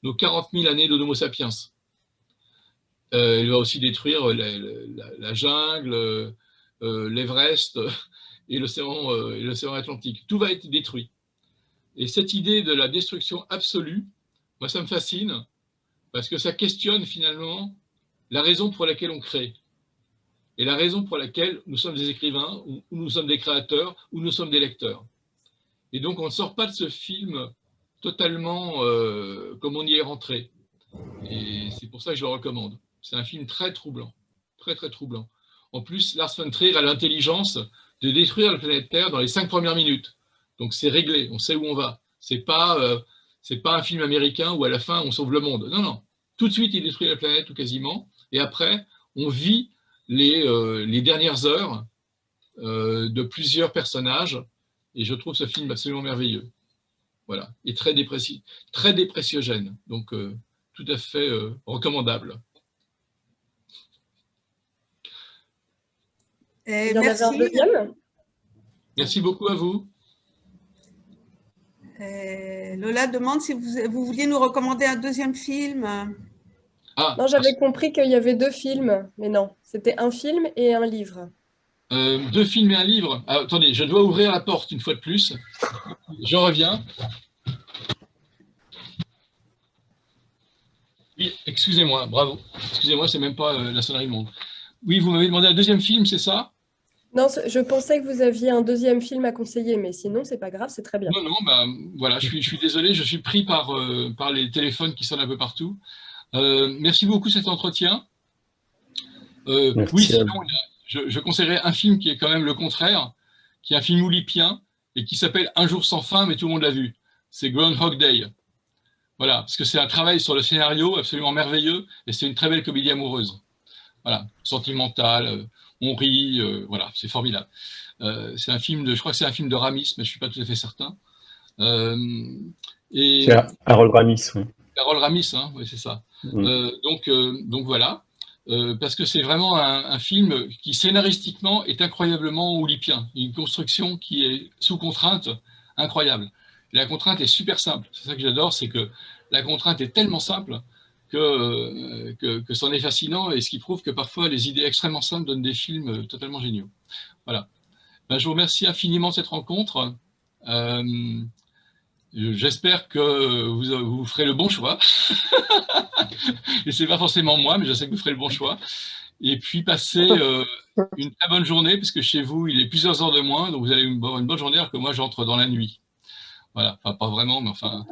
nos 40 000 années d'Homo sapiens. Elle va aussi détruire la jungle, l'Everest et l'océan Atlantique. Tout va être détruit. Et cette idée de la destruction absolue, moi, ça me fascine, parce que ça questionne finalement la raison pour laquelle on crée. Et la raison pour laquelle nous sommes des écrivains, ou nous sommes des créateurs, ou nous sommes des lecteurs. Et donc, on ne sort pas de ce film totalement comme on y est rentré. Et c'est pour ça que je le recommande. C'est un film très troublant, très très troublant. En plus, Lars von Trier a l'intelligence de détruire la planète Terre dans les 5 premières minutes. Donc c'est réglé, on sait où on va. C'est pas un film américain où à la fin on sauve le monde. Non, non. Tout de suite, il détruit la planète ou quasiment. Et après, on vit les dernières heures de plusieurs personnages. Et je trouve ce film absolument merveilleux. Voilà. Et très dépressiogène. Donc tout à fait recommandable. Merci. Merci beaucoup à vous. Lola demande si vous vouliez nous recommander un deuxième film. Ah, non, j'avais compris qu'il y avait 2 films, mais non, c'était un film et un livre. 2 films et un livre. Ah, attendez, je dois ouvrir la porte une fois de plus. Je reviens. Oui, excusez-moi, bravo. Excusez-moi, c'est même pas la sonnerie de monde. Oui, vous m'avez demandé un deuxième film, c'est ça? Non, je pensais que vous aviez un deuxième film à conseiller, mais sinon, c'est pas grave, c'est très bien. Non, non, bah, voilà, je suis désolé, je suis pris par les téléphones qui sonnent un peu partout. Merci beaucoup cet entretien. Oui, sinon, je conseillerais un film qui est quand même le contraire, qui est un film oulipien et qui s'appelle Un jour sans fin, mais tout le monde l'a vu. C'est Groundhog Day. Voilà, parce que c'est un travail sur le scénario absolument merveilleux et c'est une très belle comédie amoureuse. Voilà, sentimentale, on rit, voilà, c'est formidable. C'est un film je crois que c'est un film de Ramis, mais je ne suis pas tout à fait certain. C'est Harold Ramis, oui. Harold Ramis, hein, oui, c'est ça. Donc voilà, parce que c'est vraiment un film qui scénaristiquement est incroyablement oulipien, une construction qui est sous contrainte incroyable. Et la contrainte est super simple, c'est ça que j'adore, c'est que la contrainte est tellement simple que c'en est fascinant, et ce qui prouve que parfois les idées extrêmement simples donnent des films totalement géniaux. Voilà. Ben, je vous remercie infiniment de cette rencontre. J'espère que vous ferez le bon choix. Et c'est pas forcément moi, mais je sais que vous ferez le bon choix. Et puis passez une très bonne journée, puisque chez vous, il est plusieurs heures de moins, donc vous allez avoir une bonne journée, alors que moi, j'entre dans la nuit. Voilà, enfin, pas vraiment, mais enfin,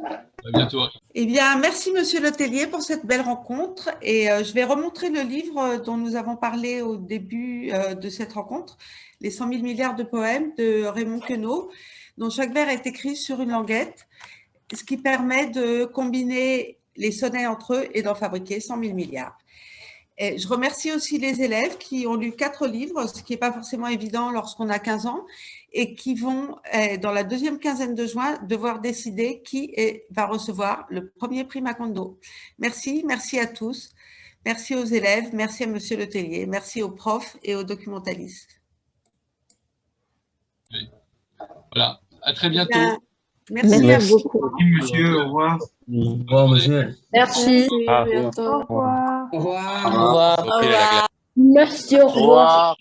à bientôt. Eh bien, merci Monsieur Letellier pour cette belle rencontre. Et je vais remontrer le livre dont nous avons parlé au début de cette rencontre, Les 100 000 milliards de poèmes de Raymond Queneau, dont chaque vers est écrit sur une languette, ce qui permet de combiner les sonnets entre eux et d'en fabriquer 100 000 milliards. Et je remercie aussi les élèves qui ont lu 4 livres, ce qui n'est pas forcément évident lorsqu'on a 15 ans, et qui vont, dans la deuxième quinzaine de juin, devoir décider qui va recevoir le premier prix Macondo. Merci, merci à tous. Merci aux élèves, merci à Monsieur Letellier, merci aux profs et aux documentalistes. Voilà, à très bientôt. Merci beaucoup. Merci, monsieur, au revoir. Au revoir, monsieur. Merci. À bientôt. Au revoir. Au revoir. Au revoir. Merci, au revoir.